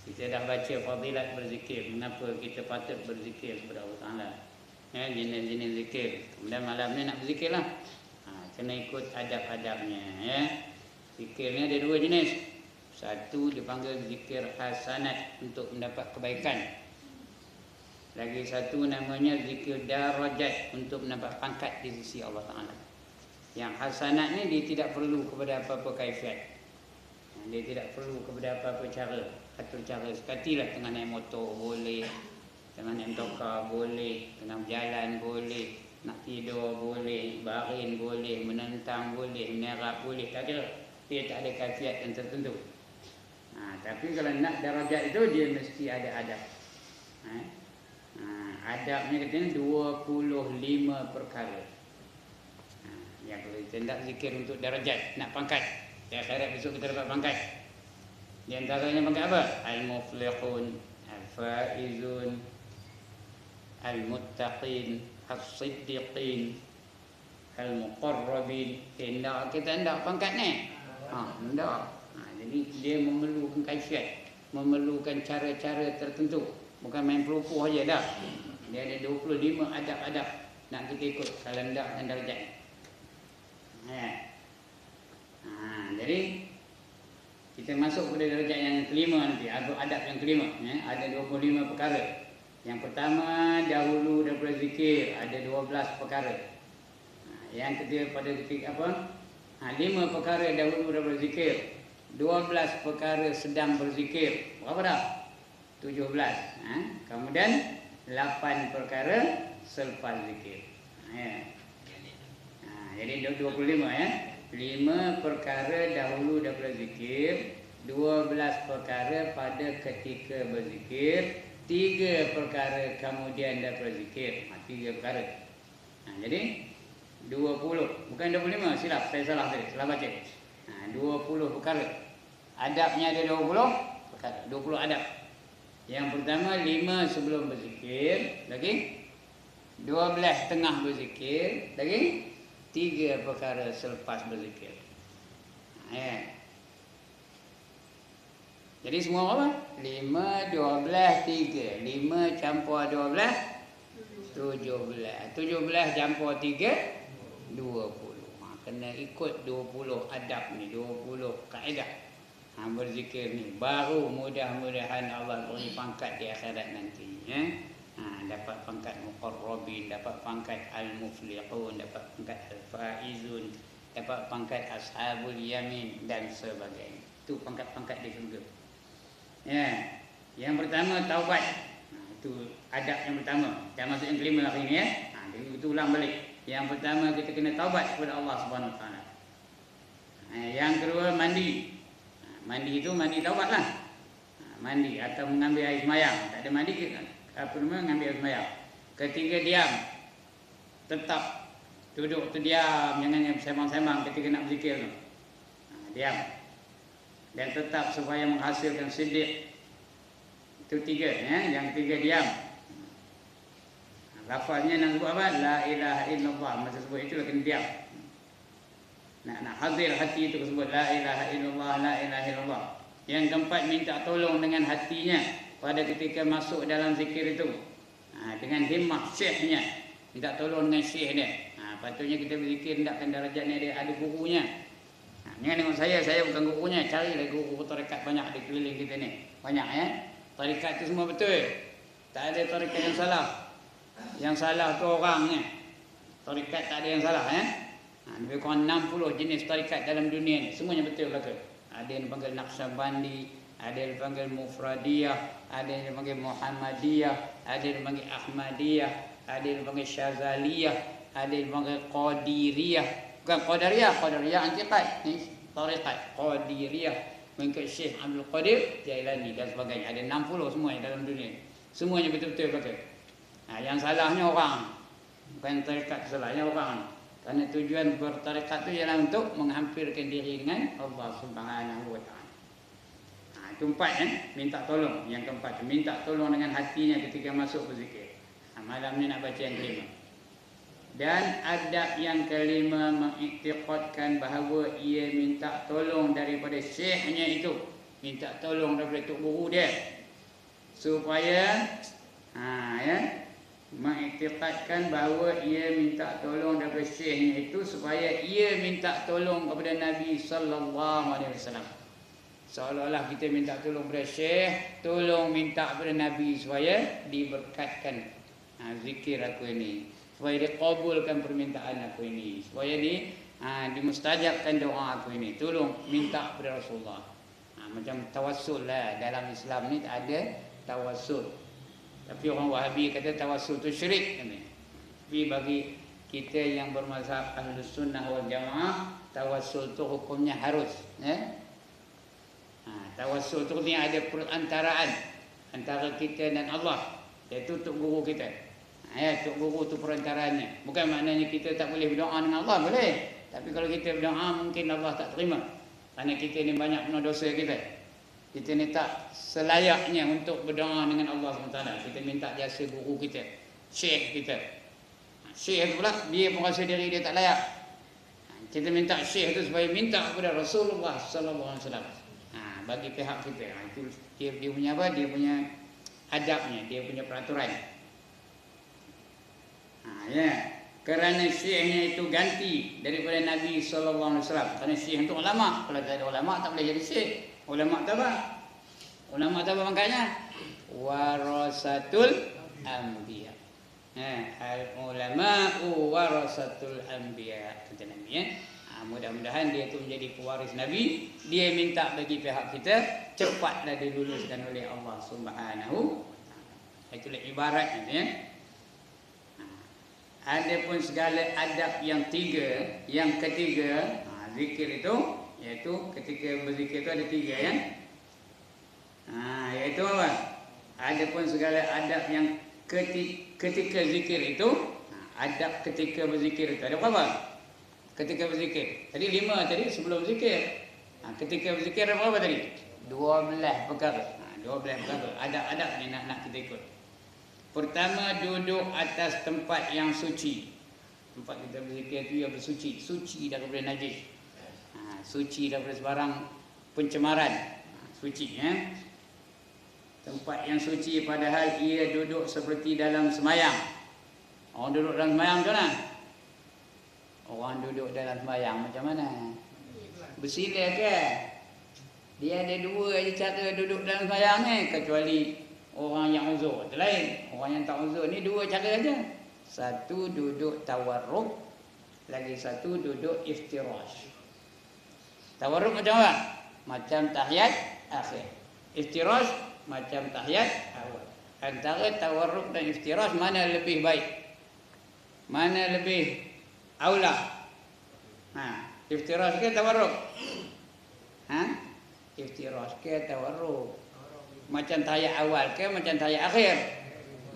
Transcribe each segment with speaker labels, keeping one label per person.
Speaker 1: Kita dah baca fadilat berzikir, mengapa kita patut berzikir kepada Allah Ta'ala, jenis-jenis zikir. Kemudian malam ni nak berzikir lah, kena ikut adab-adabnya. Zikir ni ada dua jenis. Satu dipanggil zikir hasanat untuk mendapat kebaikan. Lagi satu namanya zikir darajat untuk mendapat pangkat di sisi Allah Ta'ala. Yang hasanat ni dia tidak perlu kepada apa-apa kaifiat, dia tidak perlu kepada apa-apa cara. Atur cara sekatilah, tengah naik motor boleh, tengah naik motor boleh, tengah berjalan boleh, nak tidur boleh, baring boleh, menentang boleh, menerap boleh, tak kira. Dia tak ada kaifiat yang tertentu. Tapi kalau nak darajat itu dia mesti ada adab. Adabnya katanya 25 perkara. Yang kalau kita nak zikir untuk darajat, nak pangkat, di akhirat besok kita dapat pangkat. Di antaranya pangkat apa? Al-muflihun, al-faizun, al-muttaqin, as-siddiqin, al-muqarrabin. Kita hendak pangkat ni. Hendak. Jadi dia memerlukan kaifiat, memerlukan cara-cara tertentu. Bukan main pelupuh aja dah. Dia ada 25 adab-adab nak kita ikut kalau hendak dan darjat. Jadi kita masuk pada darjat yang kelima nanti, atau adab yang kelima. Ada 25 perkara. Yang pertama, dahulu daripada zikir ada 12 perkara. Yang ketiga pada ketika apa? 5 perkara dahulu daripada zikir, 12 perkara sedang berzikir. Berapa dah? 17. Kemudian 8 perkara selepas zikir. Jadi 25 ya. 5 perkara dahulu daripada zikir, 12 perkara pada ketika berzikir, 3 perkara kemudian daripada zikir. 3 perkara. Jadi 20, bukan 25, silap, saya salah tadi, salah baca. 20 perkara. Adabnya ada 20 perkara, 20 adab. Yang pertama 5 sebelum berzikir, lagi 12 tengah berzikir, lagi 3 perkara selepas berzikir. Jadi semua apa? 5, 12, 3. 5 campur 12, 17. 17 campur 3, 20. Kena ikut 20 adab ni, 20 kaedah berzikir ni. Baru mudah-mudahan Allah beri pangkat di akhirat nanti. Dapat pangkat muqarrabin, dapat pangkat al-muflihun, dapat pangkat al-faizun, dapat pangkat ashabul yamin dan sebagainya. Itu pangkat-pangkat di syurga. Yang pertama taubat. Itu adab yang pertama. Kita masuk yang kelima hari ni Jadi kita ulang balik. Yang pertama kita kena taubat kepada Allah Subhanahu Wa Taala. Yang kedua mandi. Mandi itu mandi taubat lah. Mandi atau mengambil air semayang. Tak ada mandi kita mengambil air semayang. Ketiga diam. Tetap duduk tu diam, jangan sembang-sembang ketika nak berzikir tu. Diam. Dan tetap supaya menghasilkan siddiq. Itu 3 Yang ketiga diam. Lafaznya nak sebut apa? La ilaha illallah. Masa sebut itu kena diam. Nak hadir hati itu sebut la ilaha illallah, la ilaha illallah. Yang keempat minta tolong dengan hatinya pada ketika masuk dalam zikir itu. Dengan himmah syekhnya. Minta tolong dengan syekh dia. Patutnya kita berzikir hendakkan darajatnya dia ada gurunya. Jangan tengok saya bukan gurunya. Carilah guru tarekat banyak di keliling kita ni. Banyak Tarekat tu semua betul. Tak ada tarekat yang salah. Yang salah tu orangnya. Tarekat tak ada yang salah lebih kurang 60 jenis tarekat dalam dunia ni. Semuanya betul belaka. Ada yang dipanggil Naqsyabandi, ada yang dipanggil Mufradiyah, ada yang dipanggil Muhammadiyah, ada yang dipanggil Ahmadiyah, ada yang dipanggil Syazaliyah, ada yang dipanggil Qadiriyah. Bukan Qadariyah, Qadariyah antiqat. Ni tarekat Qadiriyah mengikut Syekh Abdul Qadir Jailani dan sebagainya. Ada 60 semua dalam dunia. Semuanya betul-betul belaka. Yang salahnya orang. Bukan tarekat salahnya orang. Karena tujuan bertarekat itu ialah untuk menghampirkan diri dengan Allah Subhanahu Wa Taala. Itu 4 minta tolong. Yang keempat minta tolong dengan hatinya ketika masuk berzikir. Malam ni nak baca yang kelima. Dan adab yang kelima mengiktiqadkan bahawa ia minta tolong daripada syekhnya itu minta tolong daripada tok guru dia supaya mengiktikadkan bahawa ia minta tolong daripada syekhnya itu supaya ia minta tolong kepada Nabi sallallahu alaihi wasallam. Seolah-olah kita minta tolong kepada syekh, tolong minta kepada Nabi supaya diberkatkan zikir aku ini, supaya dikabulkan permintaan aku ini, supaya dimustajabkan doa aku ini. Tolong minta kepada Rasulullah. Macam tawassul lah. Dalam Islam ni tak ada tawassul. Tapi orang Wahabi kata tawassul tu syirik. Tapi bagi kita yang bermazhab Ahlus Sunnah wal Jamaah, tawassul tu hukumnya harus. Tawassul tu ni ada perantaraan antara kita dan Allah, iaitu tok guru kita. Tok guru tu perantaraannya. Bukan maknanya kita tak boleh berdoa dengan Allah, boleh. Tapi kalau kita berdoa mungkin Allah tak terima. Kerana kita ni banyak penuh dosa kita. Kita ni tak selayaknya untuk berdoa dengan Allah SWT. Kita minta jasa guru kita, syekh kita. Syekh pula dia pun rasa diri dia tak layak. Kita minta syekh tu supaya minta kepada Rasulullah sallallahu alaihi wasallam. Bagi pihak kita. Itu dia punya apa? Dia punya adabnya, dia punya peraturan. Kerana syekhnya itu ganti daripada Nabi sallallahu alaihi wasallam. Kerana syekh itu ulama. Kalau tak ada ulama tak boleh jadi syekh. Ulama tu apa? Ulama tu apa pangkatnya? Warasatul anbiya. Al-ulama'u warasatul anbiya, kata Nabi. Mudah-mudahan dia tu menjadi pewaris Nabi. Dia minta bagi pihak kita cepatlah diluluskan oleh Allah Subhanahu. Itulah ibaratnya. Adapun segala adab yang ketiga, zikir itu, iaitu ketika berzikir itu ada tiga ya. Iaitu apa? Adapun segala adab yang ketika zikir itu, adab ketika berzikir itu ada berapa? Ketika berzikir. Tadi 5 tadi sebelum zikir. Ketika berzikir ada berapa tadi? 12 perkara. 12 perkara. Adab-adab ni nak kita ikut. Pertama, duduk atas tempat yang suci. Tempat kita berzikir itu yang bersuci. Suci daripada najis. Suci daripada sebarang pencemaran. Suci ya. Tempat yang suci padahal ia duduk seperti dalam semayang. Orang duduk dalam semayang macam mana? Orang duduk dalam semayang macam mana? Bersila ke? Dia ada dua je cara duduk dalam semayang ni. Kecuali orang yang uzur, itu lain. Orang yang tak uzur ni dua cara aja. Satu duduk tawarruk, lagi satu duduk iftirash. Tawarruk macam apa? Macam tahiyat akhir. Iftirash macam tahiyat awal. Antara tawarruk dan iftirash mana lebih baik? Mana lebih aula? Iftirash ke tawarruk? Iftirash ke tawarruk? Macam tahiyat awal ke macam tahiyat akhir?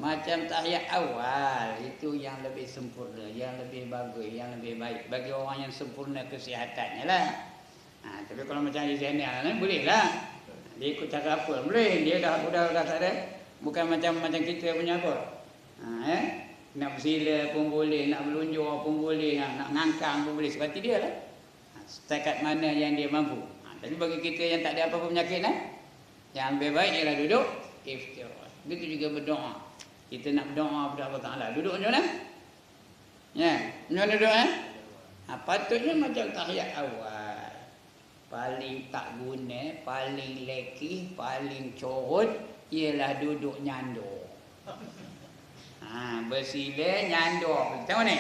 Speaker 1: Macam tahiyat awal itu yang lebih sempurna, yang lebih bagus, yang lebih baik bagi orang yang sempurna kesihatannya lah. Tapi kalau macam Zainal ni boleh lah. Dia ikut cara apa? Boleh. Dia dah tak ada. Bukan macam kita punya apa? Nak bersila pun boleh, nak berlunjur pun boleh, nak ngangkang pun boleh. Seperti dia lah. Setakat mana yang dia mampu. Tapi bagi kita yang tak ada apa-apa penyakit lah, yang lebih baik ialah duduk iftirash. Begitu juga berdoa. Kita nak berdoa kepada Allah Ta'ala. Duduk macam mana? Macam mana duduk patutnya macam tahiyat awal. Paling tak guna, paling lekih, paling corot ialah duduk nyandur. Bersila nyandur. Macam mana?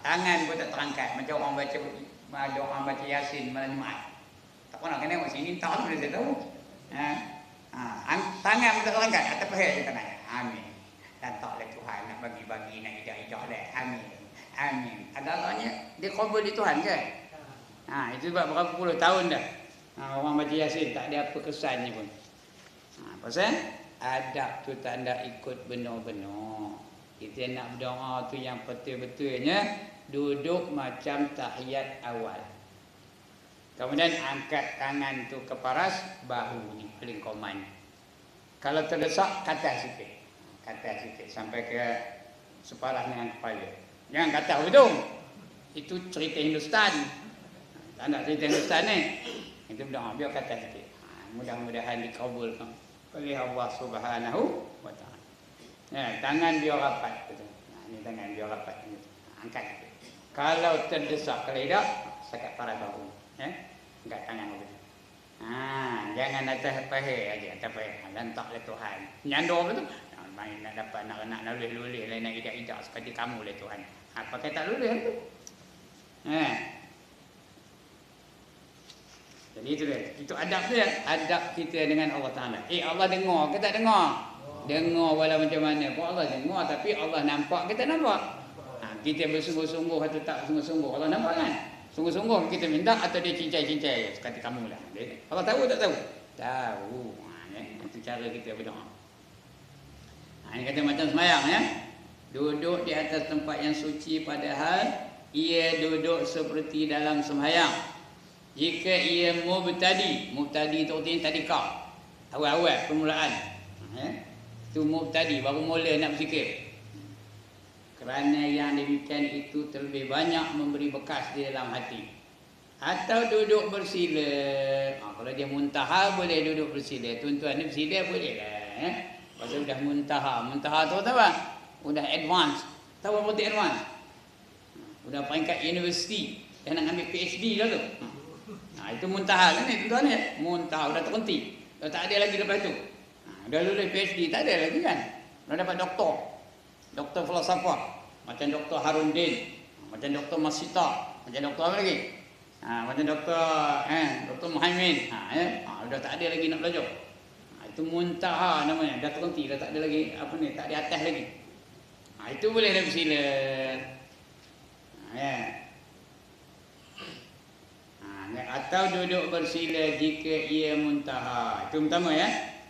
Speaker 1: Tangan pun tak terangkat. Macam orang baca Yasin malam Jumaat. Tak pernah kena buat sini, tak boleh saya tahu. Tangan pun tak terangkat. Atas pahit je tangan. Amin. Dan taklah Tuhan nak bagi-bagi, nak ijak-ijak lah. Amin. Amin. Adalahnya dia kubur di Tuhan ke? Itu sebab berapa puluh tahun dah orang baca Yasin tak ada apa kesannya pun. Pasal adab tu tak nak ikut benar-benar. Kita nak berdoa tu yang betul-betulnya duduk macam tahiyat awal. Kemudian angkat tangan tu ke paras bahu ni paling common. Kalau terdesak kata sikit. Kata sikit sampai ke separas dengan kepala. Jangan kata hidung. Itu cerita Hindustan. Tak nak cerita Hindustan ni. Itu berdoa biar kata sikit. mudah-mudahan dikabulkan oleh Allah Subhanahu wa taala. Tangan biar rapat betul. Ni tangan biar rapat ni. Angkat. Kalau terdesak kalau tidak sekat para bahu. Angkat tangan betul. Jangan atas paha aja, atas paha. Lantak oleh Tuhan. Nyandor betul. Main nak dapat nak lulus lain nak idak-idak seperti kamu oleh Tuhan. Pakai tak lulus tu. Jadi itu dia. Itu adab dia. Adab kita dengan Allah Ta'ala. Allah dengar ke tak dengar? Dengar walau macam mana pun Allah dengar. Tapi Allah nampak ke tak nampak? Kita bersungguh-sungguh atau tak bersungguh-sungguh. Allah nampak kan? Sungguh-sungguh kita minta atau dia cincai-cincai seperti kamu lah. Allah tahu tak tahu? Tahu. Itu cara kita berdoa. Ini kata macam semayang ya. Duduk di atas tempat yang suci padahal ia duduk seperti dalam sembahyang. Jika ia mubtadi tu artinya tadika. Awal-awal permulaan. Itu mubtadi baru mula nak berzikir. Kerana yang demikian itu terlebih banyak memberi bekas di dalam hati. Atau duduk bersila. Kalau dia muntaha boleh duduk bersila. Tuan-tuan ni bersila boleh lah. Pasal sudah muntaha. Muntaha tu apa? Sudah advance. Tahu apa tu advance? Sudah peringkat universiti. Dah nak ambil PhD dah tu. Itu muntaha kan ni tuan-tuan ya. Muntaha sudah terhenti. Dah tak ada lagi lepas tu. Dah lulus PhD tak ada lagi kan. Dah dapat doktor. Doktor falsafah. Macam Doktor Harun Din. Macam Doktor Masita. Macam doktor apa lagi? Macam Doktor Muhaimin. Dah tak ada lagi nak belajar. Itu muntaha namanya. Dah terhenti. Dah tak ada lagi apa ni. Tak ada atas lagi. Itu boleh dah bersila. Atau duduk bersila jika ia muntaha. Itu pertama ya.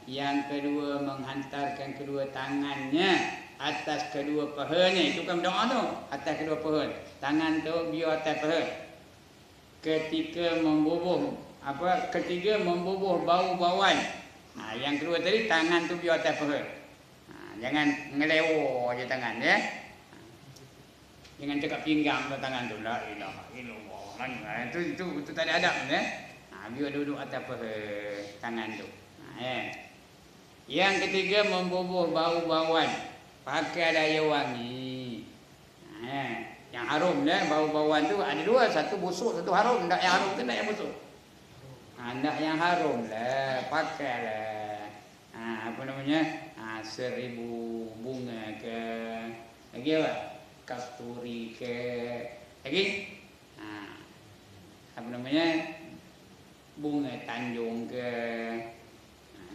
Speaker 1: Yang kedua menghantarkan kedua tangannya atas kedua pahanya. Itu kan doa tu. Atas kedua paha. Tangan tu biar atas paha. Ketiga membubuh bau-bauan. Yang kedua tadi tangan tu biar atas paha. Jangan ngelewo je tangan ya. Jangan cakap pinggang tu tangan tu. La ilaha illallah. Itu tak ada adab ya. Biar duduk atas paha tangan tu. Yang ketiga membubuh bau-bauan. Pakai daya wangi. Yang harum dah bau-bauan tu ada dua, satu busuk, satu harum. Ndak yang harum tu ndak yang busuk. Ndak yang harum lah, pakailah. Apa namanya? 1000 bunga ke. Lagi apa? Kasturi ke. Lagi? Apa namanya? Bunga Tanjung ke.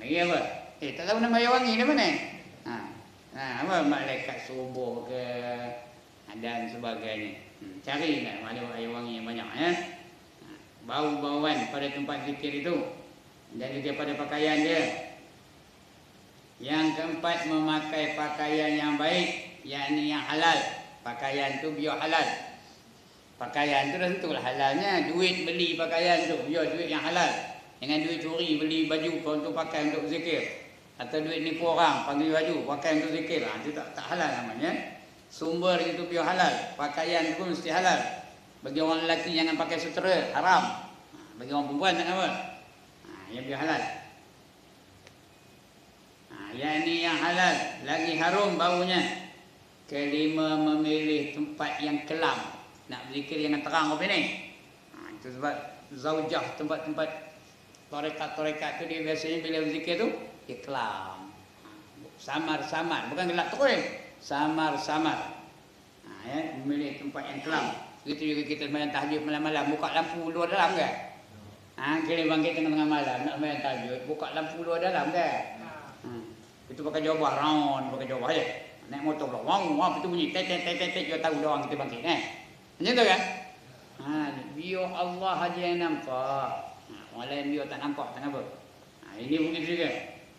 Speaker 1: Lagi apa? Tak tahu nama air wangi dari mana? Apa malaikat subuh ke dan sebagainya. Carilah air wangi yang banyak ya. Bau-bauan pada tempat zikir itu dan juga pada pakaian dia. Yang keempat memakai pakaian yang baik, yakni yang halal. Pakaian tu biar halal. Pakaian tu dah tentulah halalnya. Duit beli pakaian tu biar duit yang halal. Jangan duit curi beli baju kau untuk pakai untuk zikir. Atau duit nipu orang, panggil baju, pakai untuk zikir. Itu tak halal namanya. Sumber itu biar halal. Pakaian pun mesti halal. Bagi orang lelaki jangan pakai sutera, haram. Bagi orang perempuan tak apa. Yang biar halal. Yang ni yang halal. Lagi harum baunya. Kelima memilih tempat yang kelam. Nak berzikir jangan terang apa ni. Itu sebab zaujah tempat-tempat tarekat-tarekat tu dia biasanya bila berzikir tu dia kelam. Samar-samar, bukan gelap terus. Samar-samar. Memilih tempat yang kelam. Begitu juga kita sembahyang tahajud malam-malam, buka lampu luar dalam ke? Kita bangkit tengah-tengah malam nak sembahyang tahajud, buka lampu luar dalam ke? Itu pakai jawabah round, pakai jawabah aja. Naik motor pula, wang, itu bunyi tet dia tahu dah orang kita bangkit macam tu kan? Biar Allah aja yang nampak. Orang lain biar tak nampak, tak apa. Ini begitu juga.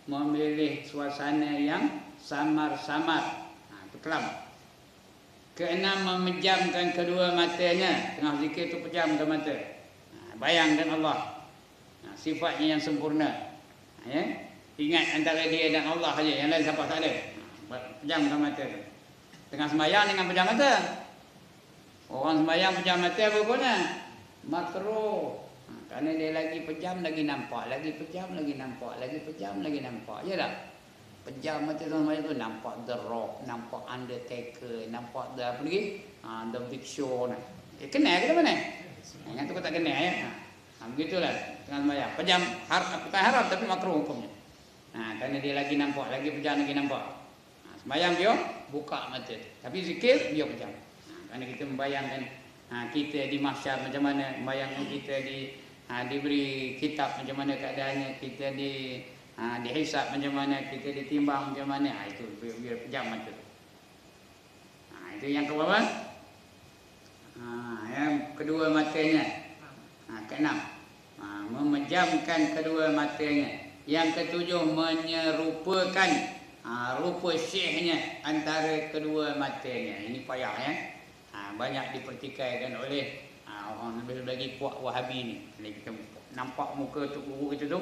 Speaker 1: Memilih suasana yang samar-samar. Itu kelam. Keenam memejamkan kedua matanya. Tengah zikir tu pejamkan mata. Bayangkan Allah. Sifatnya yang sempurna. Ingat antara dia dan Allah saja. Yang lain siapa tak ada. Pejamkan mata tu. Tengah sembahyang dengan pejam mata. Orang sembahyang pejam mata apa pun makruh. Kerana dia lagi pejam lagi nampak, lagi pejam lagi nampak, lagi pejam lagi nampak. Ya tak? Pejam macam tu nampak The Rock, nampak Undertaker, nampak the apa lagi? The Big Show nah. Kenal ke mana? Yang tu kau tak kenal ya. Begitulah tengah sembahyang. Pejam bukan haram tapi makruh hukumnya. Kerana dia lagi nampak, lagi pejam lagi nampak. Sembahyang dia buka mata. Tapi zikir dia pejam. Kerana kita membayangkan kita di mahsyar macam mana, membayangkan kita diberi kitab macam mana keadaannya, kita dihisap macam mana, kita ditimbang macam mana. Itu biar pejam mata. Itu yang keberapa? Yang kedua matanya. Keenam, memejamkan kedua matanya. Yang ketujuh, menyerupakan rupa syekhnya antara kedua matanya. Ini payah ya. Banyak dipertikaikan oleh orang lebih lagi kuat Wahabi ni. Bila kita nampak muka Tok Guru kita tu,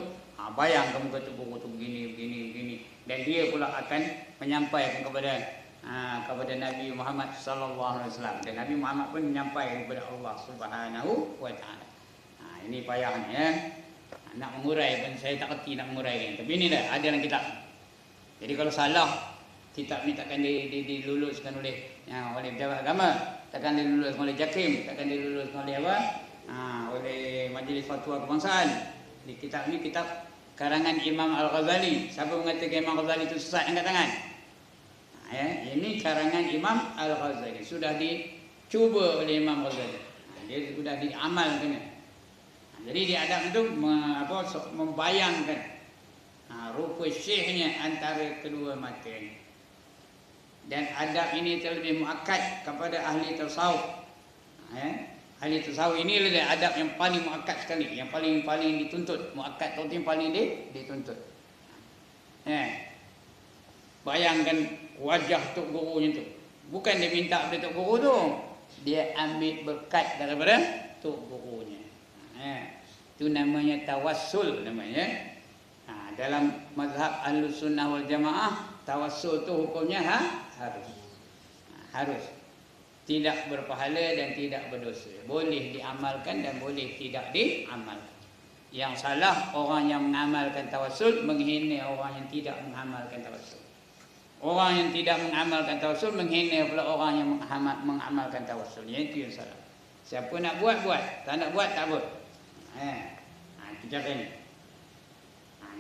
Speaker 1: bayangkan muka Tok Guru tu begini. Dan dia pula akan menyampaikan kepada Nabi Muhammad sallallahu alaihi wasallam. Dan Nabi Muhammad pun menyampaikan kepada Allah Subhanahu wa taala. Ini payahnya ya. Nak mengurai pun saya tak kerti nak menguraikan. Tapi ini dah ada dalam kitab. Jadi kalau salah, kitab ni takkan diluluskan oleh pejabat agama, takkan diluluskan oleh JAKIM, takkan diluluskan oleh apa? Oleh Majlis Fatwa Kebangsaan. Di kitab ni kitab karangan Imam Al-Ghazali. Siapa mengatakan Imam Al-Ghazali itu sesat, angkat tangan. Ini karangan Imam Al-Ghazali. Sudah dicuba oleh Imam Al-Ghazali. Dia sudah diamalkan. Jadi di adab itu membayangkan rupa syekhnya antara kedua matanya. Dan adab ini terlebih muakkad kepada ahli tasawuf. Ahli tasawuf ini adalah adab yang paling muakkad sekali, yang paling dituntut. Muakkad tu yang paling dituntut. Bayangkan wajah Tok Gurunya tu. Bukan dia minta pada Tok Guru tu, dia ambil berkat daripada Tok Gurunya. Itu namanya tawassul namanya. Dalam mazhab Ahlus Sunnah wal Jamaah, tawassul tu hukumnya harus. Tidak berpahala dan tidak berdosa. Boleh diamalkan dan boleh tidak diamalkan. Yang salah orang yang mengamalkan tawassul menghina orang yang tidak mengamalkan tawassul. Orang yang tidak mengamalkan tawassul menghina pula orang yang mengamalkan tawassul. Itu yang salah. Siapa nak buat, tak nak buat, tak buat. Itu cara ni.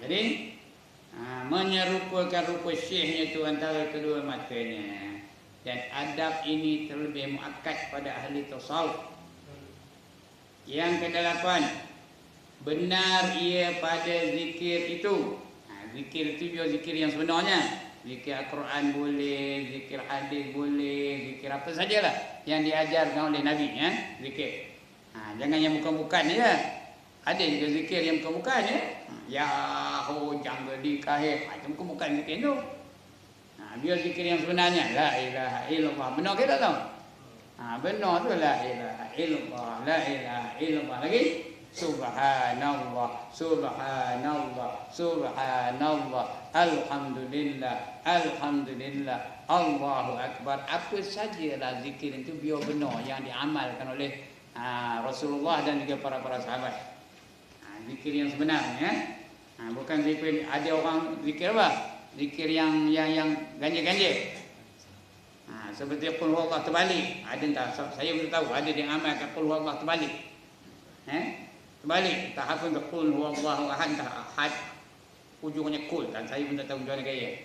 Speaker 1: Jadi menyerupakan rupa syekhnya itu antara kedua matanya. Dan adab ini terlebih muakkad pada ahli tasawuf. Yang ke-8, benar ia pada zikir itu. Zikir itu juga zikir yang sebenarnya. Zikir Al-Quran boleh, zikir hadis boleh, zikir apa sajalah yang diajarkan oleh Nabi ya, zikir. Jangan yang bukan-bukan ya. Ada juga zikir yang bukan-bukan ya. Ya ho jangan dikahir. Itu bukan zikir tu. Biar zikir yang sebenarnya la ilaha illallah. Benar ke tak tahu? Benar tu la ilaha illallah, la ilaha illallah. Lagi subhanallah, subhanallah, subhanallah, alhamdulillah, alhamdulillah, Allahu akbar. Apa sajalah zikir itu biar benar yang diamalkan oleh Rasulullah dan juga para sahabat. Zikir yang sebenarnya. Bukan zikir ada orang zikir apa? Zikir yang ganjil-ganjil. Seperti qul huwallahu terbalik. Ada tak? Saya belum tahu ada yang amalkan qul huwallahu terbalik. Terbalik. Tak apa untuk qul huwallahu ahad, tak ahad ujungnya qul. Dan saya pun tak tahu macam mana gaya.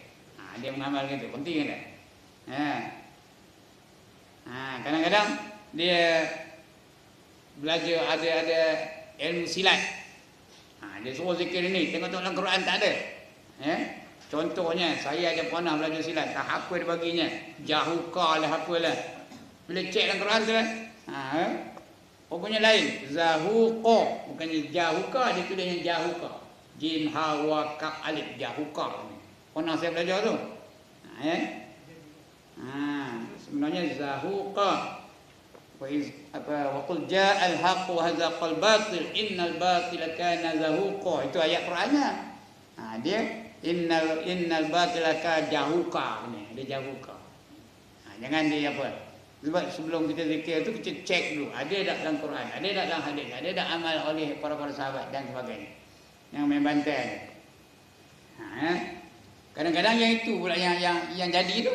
Speaker 1: Dia mengamalkan itu. Penting kan? Kadang-kadang dia belajar ada ilmu silat. Dia suruh zikir ini. Tengok dalam Quran tak ada. Contohnya, saya ada pernah belajar silat. Tak apa dia baginya. Jahuka lah apalah. Bila cek dalam Quran tu lah. Rupanya lain. Zahuqa. Bukannya jahuka. Dia tulisnya jahuka. Jin, ha, wa, kaf, alif. Jahuka. Pernah saya belajar tu. Sebenarnya zahuqa. Wa qul ja'al haqq wa hazaqal batil innal batila kana zahuqa. Itu ayat Qurannya. Dia innal batila kana jahuqa ni. Dia jahuqa. Jangan dia apa? Sebab sebelum kita zikir tu kita cek dulu, ada tak dalam Quran, ada tak dalam hadis, ada tak amal oleh para sahabat dan sebagainya. Yang main bantai. Kadang-kadang yang itu pula yang jadi tu.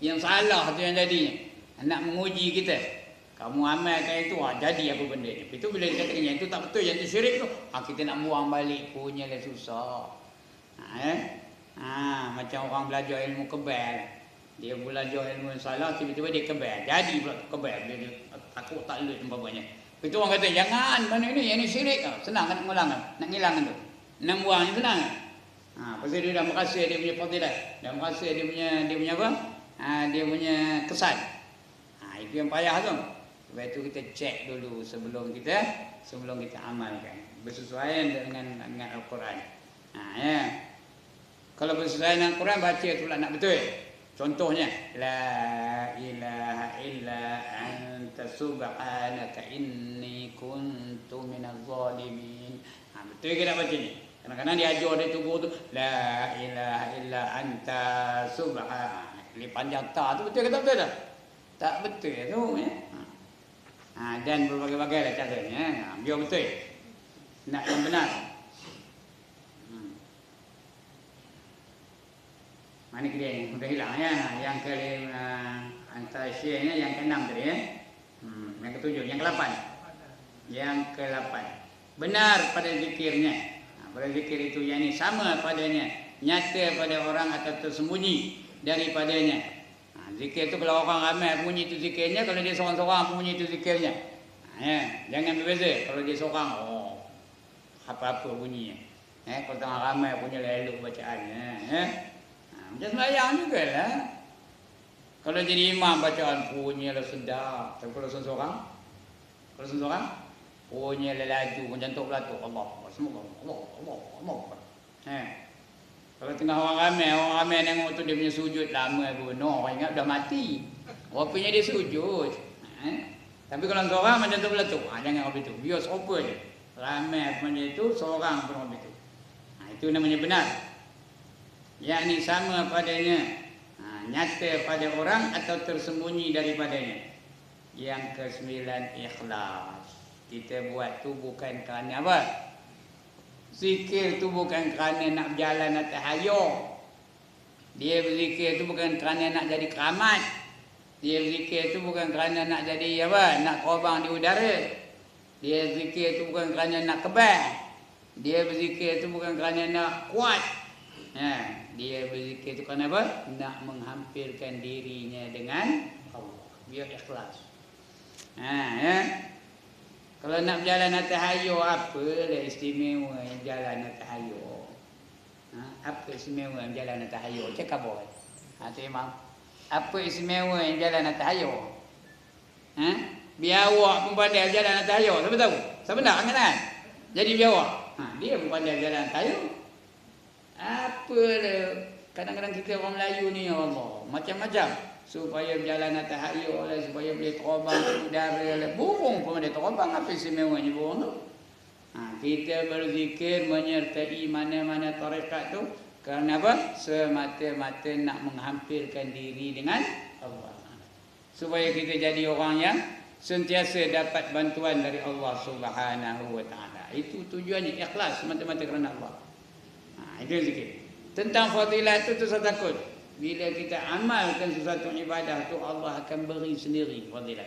Speaker 1: Yang salah tu yang jadinya. Nak menguji kita. Kamu amalkan itu, jadi apa benda ni. Itu bila dikatakan yang itu tak betul, yang itu syirik tu, kita nak buang balik punya lah susah. Macam orang belajar ilmu kebal. Dia belajar ilmu yang salah, tiba-tiba dia kebal. Jadi pula kebal. Dia takut tak lulus umpamanya. Itu orang kata, jangan, mana ni, yang ni syirik. Senang kan nak ngulang kan? Nak ngilangkan tu. Nak buang ni senang kan? Pasal dia dah merasa dia punya fadilah. Dah merasa dia punya apa? Dia punya kesan. Itu yang payah tu. Sebab itu kita cek dulu sebelum kita amalkan. Bersesuaian dengan Al-Quran. Kalau bersesuaian dengan Al-Quran, baca tu lah nak betul. Contohnya, la ilaha illa anta subhanaka inni kuntu minaz zalimin. Betul ke tak baca ni? Kadang-kadang dia ajar dia tubuh tu, la ilaha illa anta subhanaka. Dia panjang ta tu betul ke tak betul tak? Tak betul tu ya. Dan berbagai-bagai lah caranya. Biar betul. Nak yang benar. Mana dia ni? Sudah hilang ya. Yang kelima antara syiahnya yang ke-6 tadi ya. Yang ke-7, yang ke-8. Yang ke-8. Benar pada zikirnya. Pada zikir itu yang ini sama padanya, nyata pada orang atau tersembunyi daripadanya. Zikir itu kalau orang ramai bunyi itu zikirnya, kalau dia seorang-seorang bunyi itu zikirnya. Jangan berbeza. Kalau dia seorang, apa-apa bunyinya. Kalau tengah ramai punya elok bacaannya. Macam sembahyang juga lah. Kalau jadi imam bacaan punyalah sedap. Tapi kalau seorang-seorang, punyalah laju macam tu pula tu. Allah. Kalau tengah orang ramai tengok tu dia punya sujud lama pun. Orang ingat dah mati. Rupanya dia sujud. Tapi kalau seorang macam tu pula tu. Jangan orang itu. Biar serupa je. Ramai macam itu, seorang pun orang itu. Itu namanya benar. Yang ni sama padanya. Nyata pada orang atau tersembunyi daripadanya. Yang ke-9, ikhlas. Kita buat tu bukan kerana apa? Zikir tu bukan kerana nak berjalan atas hayur. Dia berzikir tu bukan kerana nak jadi keramat. Dia berzikir tu bukan kerana nak jadi apa? Nak terbang di udara. Dia berzikir tu bukan kerana nak kebal. Dia berzikir tu bukan kerana nak kuat. Dia berzikir tu kerana apa? Nak menghampirkan dirinya dengan Allah. Biar ikhlas. Kalau nak berjalan atas hayur, apalah istimewa yang jalan atas hayur? Apa istimewa yang jalan atas hayur? Cakap boleh. Tu Imam. Apa istimewa yang jalan atas hayur? Biar awak pun pandai jalan atas hayur. Siapa tahu? Siapa nak kan? Jadi biar awak. Dia pun pandai jalan atas hayur. Apalah. Kadang-kadang kita orang Melayu ni, ya Allah, macam-macam. Supaya berjalan atas hayur lah, supaya boleh terbang ke udara lah. Burung pun boleh terbang. Apa istimewanya burung tu? Kita berzikir menyertai mana-mana tarekat tu. Kerana apa? Semata-mata nak menghampirkan diri dengan Allah. Supaya kita jadi orang yang sentiasa dapat bantuan dari Allah Subhanahu wa ta'ala. Itu tujuannya, ikhlas semata-mata kerana Allah. Itu zikir. Tentang fadilah itu saya takut. Bila kita amalkan sesuatu ibadah tu, Allah akan beri sendiri fadilah.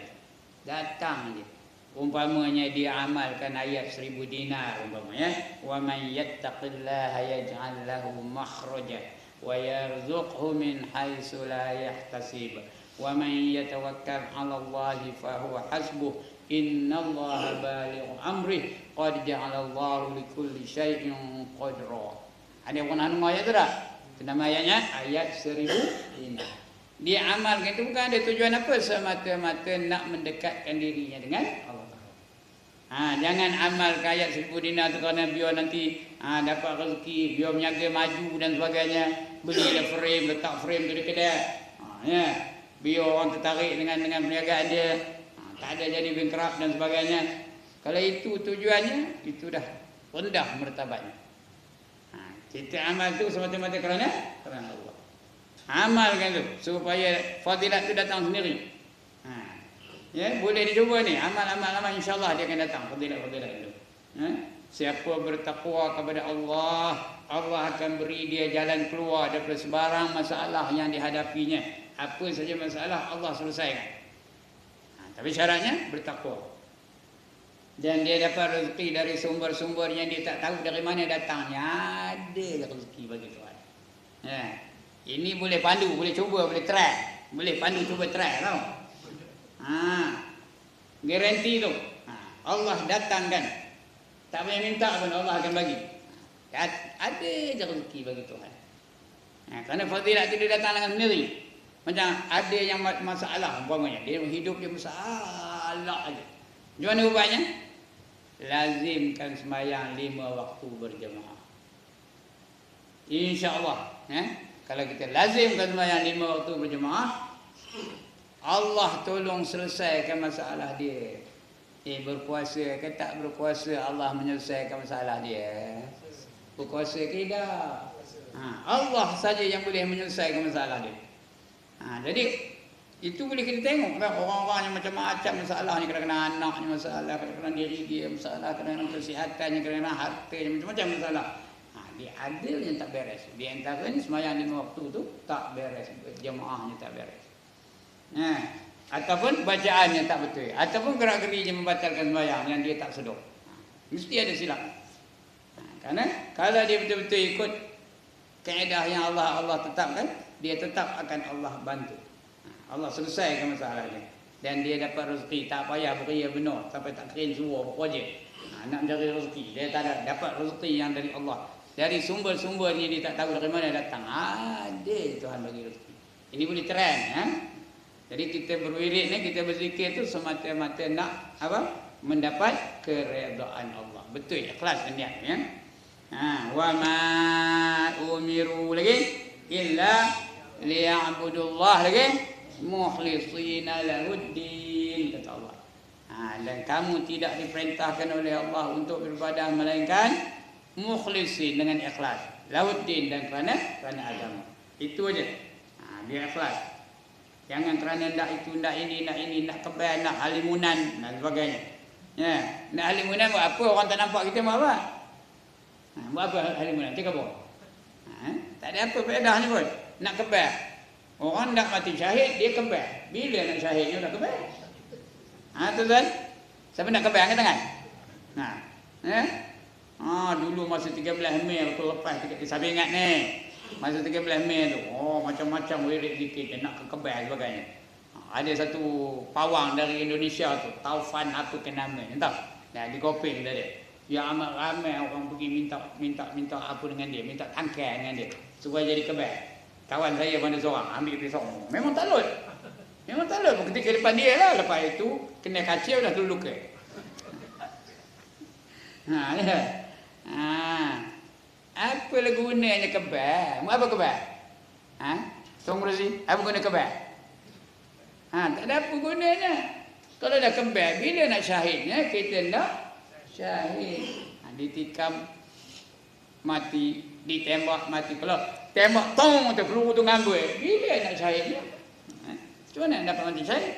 Speaker 1: Datang je. Umpamanya dia amalkan ayat 1000 dinar umpamanya. Wa man yattaqillaha yaj'al lahu makhraja wa yarzuqhu min haitsu la yahtasib. Wa man yatawakkal 'ala Allahi fa huwa hasbuh. Innallaha balighu amrih. Qad ja'ala Allahu likulli syai'in qadra. Ada pernah dengar ayat tu tak? Nama ayatnya ayat 1000 dinar. Dia amalkan itu bukan ada tujuan apa, semata-mata nak mendekatkan dirinya dengan Allah. Jangan amalkan ayat 1000 dinar tu kerana biar nanti dapat rezeki, biar meniaga maju dan sebagainya, belilah frame, letak frame tu di kedai. Biar orang tertarik dengan perniagaan dia. Tak ada jadi bankrupt dan sebagainya. Kalau itu tujuannya, itu dah rendah martabatnya. Kita amal tu semata-mata kerana Allah. Amalkan tu supaya fadilat tu datang sendiri. Ya, boleh dicuba ni. Amal-amal insya-Allah dia akan datang fadilat-fadilat itu. Siapa bertakwa kepada Allah, Allah akan beri dia jalan keluar daripada sebarang masalah yang dihadapinya. Apa saja masalah Allah selesaikan. Tapi syaratnya bertakwa. Dan dia dapat rezeki dari sumber-sumber yang dia tak tahu dari mana datangnya. Ada rezeki bagi Tuhan. Ini boleh pandu, boleh cuba, boleh try. Boleh pandu, cuba try tau. Garanti tu. Allah datangkan. Tak payah minta pun Allah akan bagi. Ada je rezeki bagi Tuhan. Kerana fadilat itu dia datang dengan sendiri. Macam ada yang masalah umpamanya, dia hidup dia masalah aja. Macam mana ubatnya? Lazimkan sembahyang 5 waktu berjemaah. Insya-Allah, kalau kita lazimkan sembahyang 5 waktu berjemaah, Allah tolong selesaikan masalah dia. Berpuasa ke tak berpuasa, Allah menyelesaikan masalah dia. Berpuasa ke tidak? Allah saja yang boleh menyelesaikan masalah dia. Jadi itu boleh kita tengok kan, orang-orang yang macam-macam masalah ni, kadang-kadang anaknya masalah, kadang-kadang diri dia masalah, kadang-kadang kesihatannya, kadang-kadang hartanya, macam-macam masalah. Dia ada yang tak beres. Di antara ni sembahyang 5 waktu tu tak beres, jemaahnya tak beres. Ataupun bacaannya tak betul, ataupun gerak-geriknya membatalkan sembahyang yang dia tak sedar. Mesti ada silap. Kerana kalau dia betul-betul ikut kaedah yang Allah tetapkan, dia tetap akan Allah bantu. Allah selesaikan masalahnya. Dan dia dapat rezeki, tak payah beria benar sampai tak kering suruh projek. Nak mencari rezeki, dia tak ada dapat rezeki yang dari Allah. Dari sumber-sumbernya dia tak tahu dari mana datang. Ada Tuhan bagi rezeki. Ini boleh trend, Jadi kita berwirid ni, kita berzikir tu semata-mata nak apa? Mendapat keredaan Allah. Betul, ikhlas niat ya. Wa ma umiru lagi illa liya'budullah lagi mukhlisina lahuddin, kata Allah. Dan kamu tidak diperintahkan oleh Allah untuk beribadah melainkan mukhlisin, dengan ikhlas, lahuddin, dan kerana agama. Itu aja. Dia ikhlas. Jangan kerana nak itu, nak ini, nak kebal, nak halimunan dan sebagainya. Nak halimunan buat apa? Orang tak nampak kita buat apa? Buat apa halimunan? Tiga buat. Tak ada apa faedahnya pun. Nak kebal. Orang nak mati syahid, dia kebal. Bila nak syahidnya nak kebal? Tu kan? Siapa nak kebal angkat tangan? Dulu masa 13 Mei waktu lepas siapa ingat ni? Masa 13 Mei tu, macam-macam wirid zikir dia nak kebal sebagainya. Ada satu pawang dari Indonesia tu, Taufan apa ke namanya, tahu? Di Kopeng dia. Ya amat ramai orang pergi minta apa dengan dia, minta tangkai dengan dia supaya jadi kebal. Kawan saya mana seorang ambil pisau, memang talut. Ketika depan dia lah, lepas itu kena kacau dah dulu ke. Apa lah gunanya kebal? Mau apa kebal? Tunggu Razi, apa guna kebal? Tak ada apa gunanya. Kalau dah kebal, bila nak syahidnya, kita nak syahid. Ditikam mati, ditembak mati. Kalau tembak tong tu peluru tu ngambil, bila nak syahidnya? Macam mana dapat mati syahid?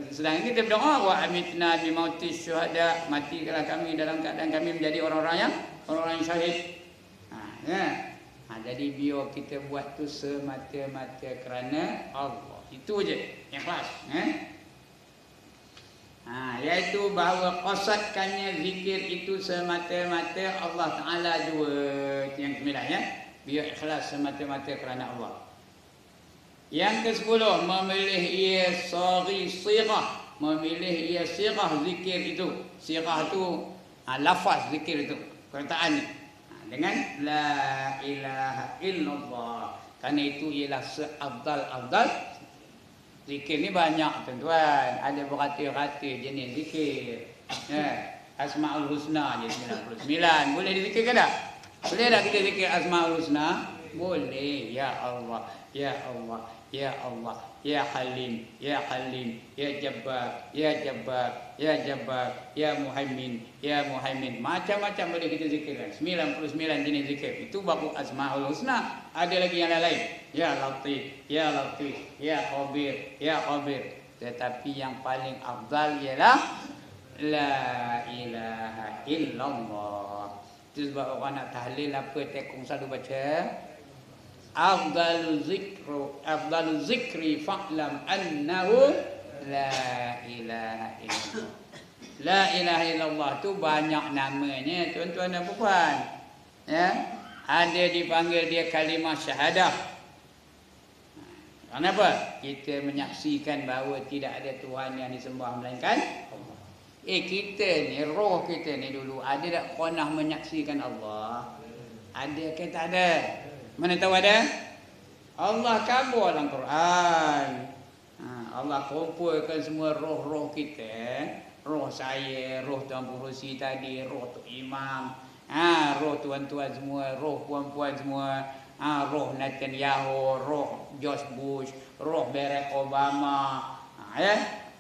Speaker 1: Sedang kita berdoa, wa amitna bi mautis syuhada, matikanlah kami dalam keadaan kami menjadi orang-orang yang syahid. Jadi biar kita buat tu semata-mata kerana Allah. Itu je, ikhlas. Iaitu bahawa qasadkannya zikir itu semata-mata Allah Ta'ala jua. Yang ke-9 ya. Biar ikhlas semata-mata kerana Allah. Yang ke-10, memilih ia sirah. Memilih ia sirah zikir itu. Sirah itu lafaz zikir itu, perkataannya. Dengan la ilaha illallah. Kerana itu ialah seafdal-afdal zikir. Ni banyak tuan-tuan. Ada beratus-ratus jenis zikir. Asma'ul Husna je 99. Boleh dizikir ke tak? Boleh tak kita zikir Asma'ul Husna? Boleh. Ya Allah, Ya Allah, Ya Allah, Ya Halim, Ya Halim, Ya Jabbar, Ya Jabbar, Ya Jabbar, Ya Muhaimin, Ya Muhaimin. Macam-macam boleh kita zikirkan. 99 jenis zikir. Itu babu Asma'ul Husna. Ada lagi yang lain. Ya Latif, Ya Latif, Ya Khabir, Ya Khabir. Tetapi yang paling afdal ialah la ilaha illallah. Itu sebab orang nak tahlil apa tekong selalu baca afdalu zikri fa'lam annahu la ilaha illallah. La ilaha illallah tu banyak namanya tuan-tuan dan puan. Ya. Ada dipanggil dia kalimah syahadah. Kenapa? Kita menyaksikan bahawa tidak ada Tuhan yang disembah melainkan Allah. Kita ni, roh kita ni dulu ada tak pernah menyaksikan Allah? Ada ke tak ada? Mana tahu ada? Allah kabur dalam Quran. Allah kumpulkan semua roh-roh kita. Roh saya, roh Tuan Pengerusi tadi, roh Tok Imam, roh tuan-tuan semua, roh puan-puan semua, roh Netanyahu, roh George Bush, roh Barack Obama,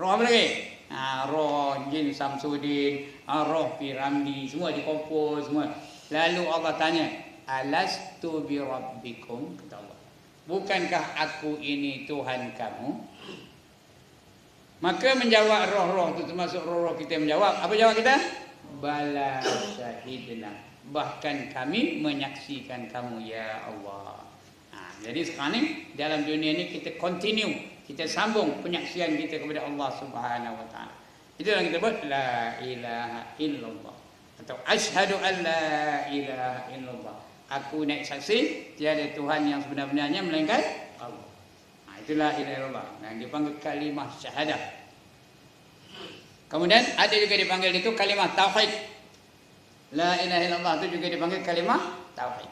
Speaker 1: roh apa lagi? Roh Jin Samsudin, roh Piramdi, semua dikumpul semua. Lalu Allah tanya, alastu bi rabbikum? Kata Allah, bukankah aku ini Tuhan kamu? Maka menjawab roh-roh itu, termasuk roh-roh kita menjawab. Apa jawab kita? Bala syahidna. Bahkan kami menyaksikan kamu ya Allah. Jadi sekarang ni dalam dunia ni kita continue, kita sambung penyaksian kita kepada Allah Subhanahu Wa Taala. Itu yang kita buat la ilaha illallah atau asyhadu an la ilaha illallah. Aku naik saksi tiada Tuhan yang sebenar-benarnya melainkan Allah. Itulah la ilaha illallah. Yang dipanggil kalimah syahadah. Kemudian ada juga dipanggil itu kalimah tauhid. La ilaha illallah itu juga dipanggil kalimah tauhid.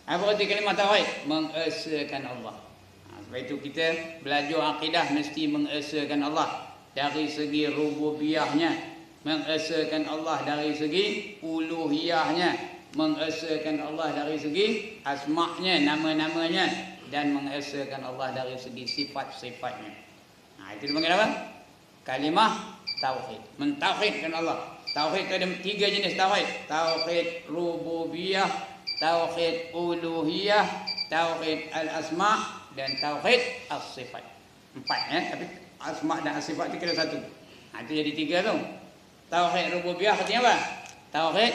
Speaker 1: Apa arti kalimah tauhid? Mengesakan Allah. Sebab itu kita belajar akidah mesti mengesakan Allah dari segi rububiyahnya, mengesakan Allah dari segi uluhiyahnya, mengesakan Allah dari segi asma'-nya, nama-namanya, dan mengesakan Allah dari segi sifat-sifatnya. Itu dipanggil apa? Kalimah tauhid. Mentauhidkan Allah. Tauhid ada 3 jenis tauhid. Tauhid rububiyah, tauhid uluhiyah, tauhid al-asma' dan tauhid as-sifat. 4 tapi asma' dan as-sifat itu kira 1. Itu jadi 3 tu. Tauhid rububiyah artinya apa? Tauhid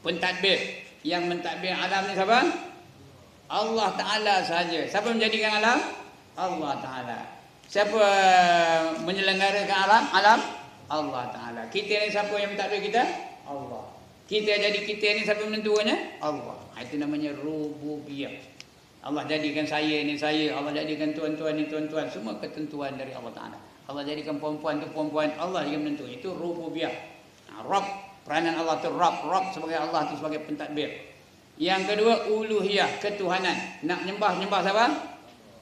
Speaker 1: pentadbir. Yang mentadbir alam ni siapa? Allah Ta'ala sahaja. Siapa menjadikan alam? Allah Ta'ala. Siapa menyelenggarakan alam? Allah Ta'ala. Kita ni siapa yang mentadbir kita? Allah. Kita jadi kita ni siapa menentukannya? Allah. Itu namanya rububiyah. Allah jadikan saya ni saya. Allah jadikan tuan-tuan ni tuan-tuan. Semua ketentuan dari Allah Ta'ala. Allah jadikan perempuan tu perempuan. Allah yang menentu. Itu rububiyah. Rabb. Peranan Allah tu Rabb. Rabb sebagai Allah tu sebagai pentadbir. Yang kedua uluhiyah, ketuhanan. Nak nyembah siapa?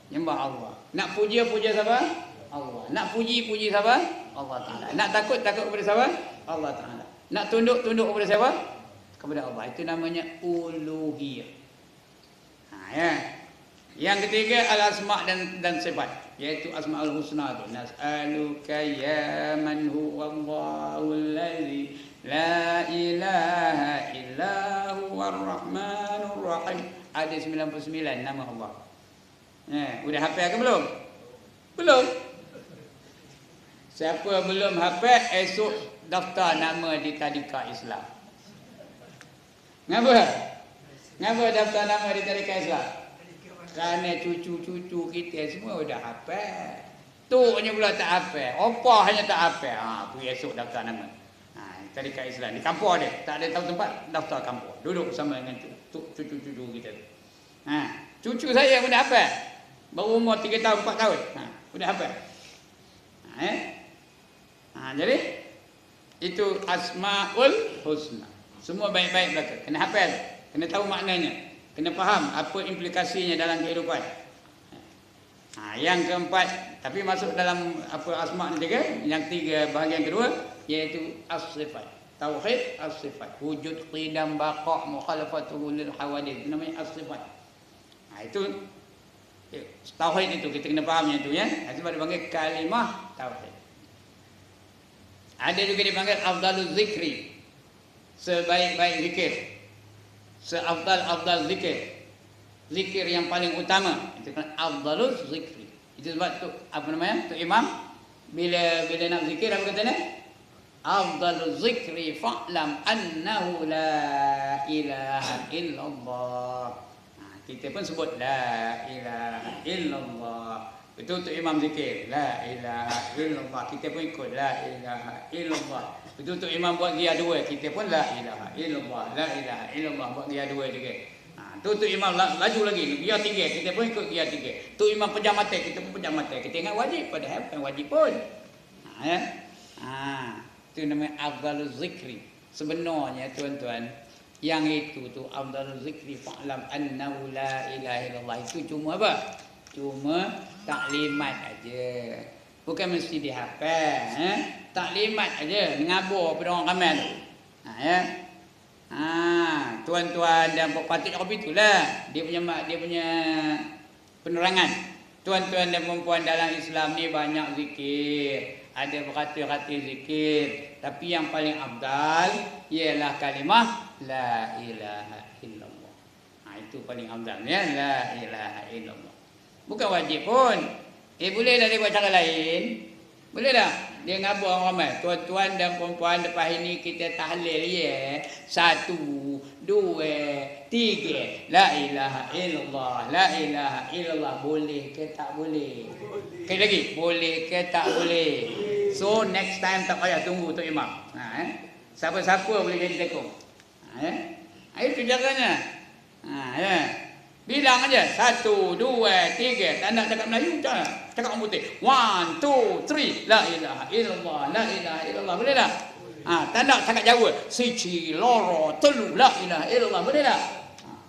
Speaker 1: Nyembah Allah. Nak puja siapa? Allah. Nak puji siapa? Allah Ta'ala. Nak takut kepada siapa? Allah Ta'ala. Nak tunduk kepada siapa? Kepada Allah. Itu namanya uluhiyah. Ya. Yang ketiga al-asma' dan sifat, yaitu asma'ul husna tu. Nas'aluka ya man huwallahu allazi la ilaha illa huwar rahmanur rahim. Ada 99 nama Allah. Udah hafal ke belum? Belum. Siapa belum hafal, esok daftar nama di tadika Islam. Ngapa daftar nama di tadika Islam? Kerana cucu-cucu kita semua dah hafal. Tuknya pula tak hafal. Opahnya tak hafal. Pergi esok daftar nama. Tadika Islam. Di kampung dia. Tak ada tahu tempat, daftar kampung. Duduk bersama dengan cucu-cucu kita. Cucu saya pun dah hafal. Baru umur 3 tahun, 4 tahun. Sudah hafal. Jadi, itu Asma'ul Husna. Semua baik-baik belaka. Kena hafal. Kena tahu maknanya. Kena faham apa implikasinya dalam kehidupan. Yang keempat, tapi masuk dalam apa asma' ni juga. Yang tiga, bahagian kedua, iaitu as-sifat. Tauhid as-sifat. Wujud, qidam, baqa', mukhalafatuhu lil hawadith. Itu namanya as-sifat. Itu tauhid itu kita kena fahamnya itu ya. Itu baru dipanggil kalimah tauhid. Ada juga dipanggil afdalul zikri. Sebaik-baik zikir. Seafdal zikir. Zikir yang paling utama itu kan afdalul zikri. Itu sebab tu apa namanya? Tu imam bila nak zikir apa kata dia? Afdalul zikri fa'lam annahu la ilaha illallah. Kita pun sebut la ilaha illallah. Itu untuk imam zikir. La ilaha illallah. Kita pun ikut la ilaha illallah. Itu untuk imam buat gia dua. Kita pun la ilaha illallah. La ilaha illallah buat gia dua juga. Tu untuk imam laju lagi. Gia tiga. Kita pun ikut gia tiga. Tu imam pejam mata. Kita pun pejam mata. Kita ingat wajib. Padahal bukan wajib pun. Itu namanya afdalul zikri. Sebenarnya tuan-tuan, yang itu tu afdalul zikri fa'lam annahu la ilaha illallah itu cuma apa? Cuma taklimat aja. Bukan mesti dihafal, taklimat aja, ngabur pada orang ramai tu. Tuan-tuan dan puak patut apa itulah dia punya penerangan. Tuan-tuan dan perempuan dalam Islam ni banyak zikir. Ada berkata-kata zikir, tapi yang paling afdal ialah kalimah la ilaha illallah. Itu paling afdal ya, la ilaha illallah. Bukan wajib pun. Boleh dah dia buat cara lain. Boleh dah. Dia ngabur orang ramai. Tuan-tuan dan perempuan, lepas ini kita tahlil ya. 1, 2, 3. La ilaha illallah. La ilaha illallah. Boleh ke tak boleh? Sekali lagi. Boleh ke tak boleh? So next time tak payah tunggu tu imam. Siapa-siapa boleh jadi tekong. Itu caranya. Bilang aja 1, 2, 3. Tak nak cakap Melayu tak? Cakap orang putih. 1, 2, 3. La ilaha illallah. La ilaha illallah. Boleh tak? Tak nak cakap Jawa. Siji, loro, telu. La ilaha illallah. Boleh tak?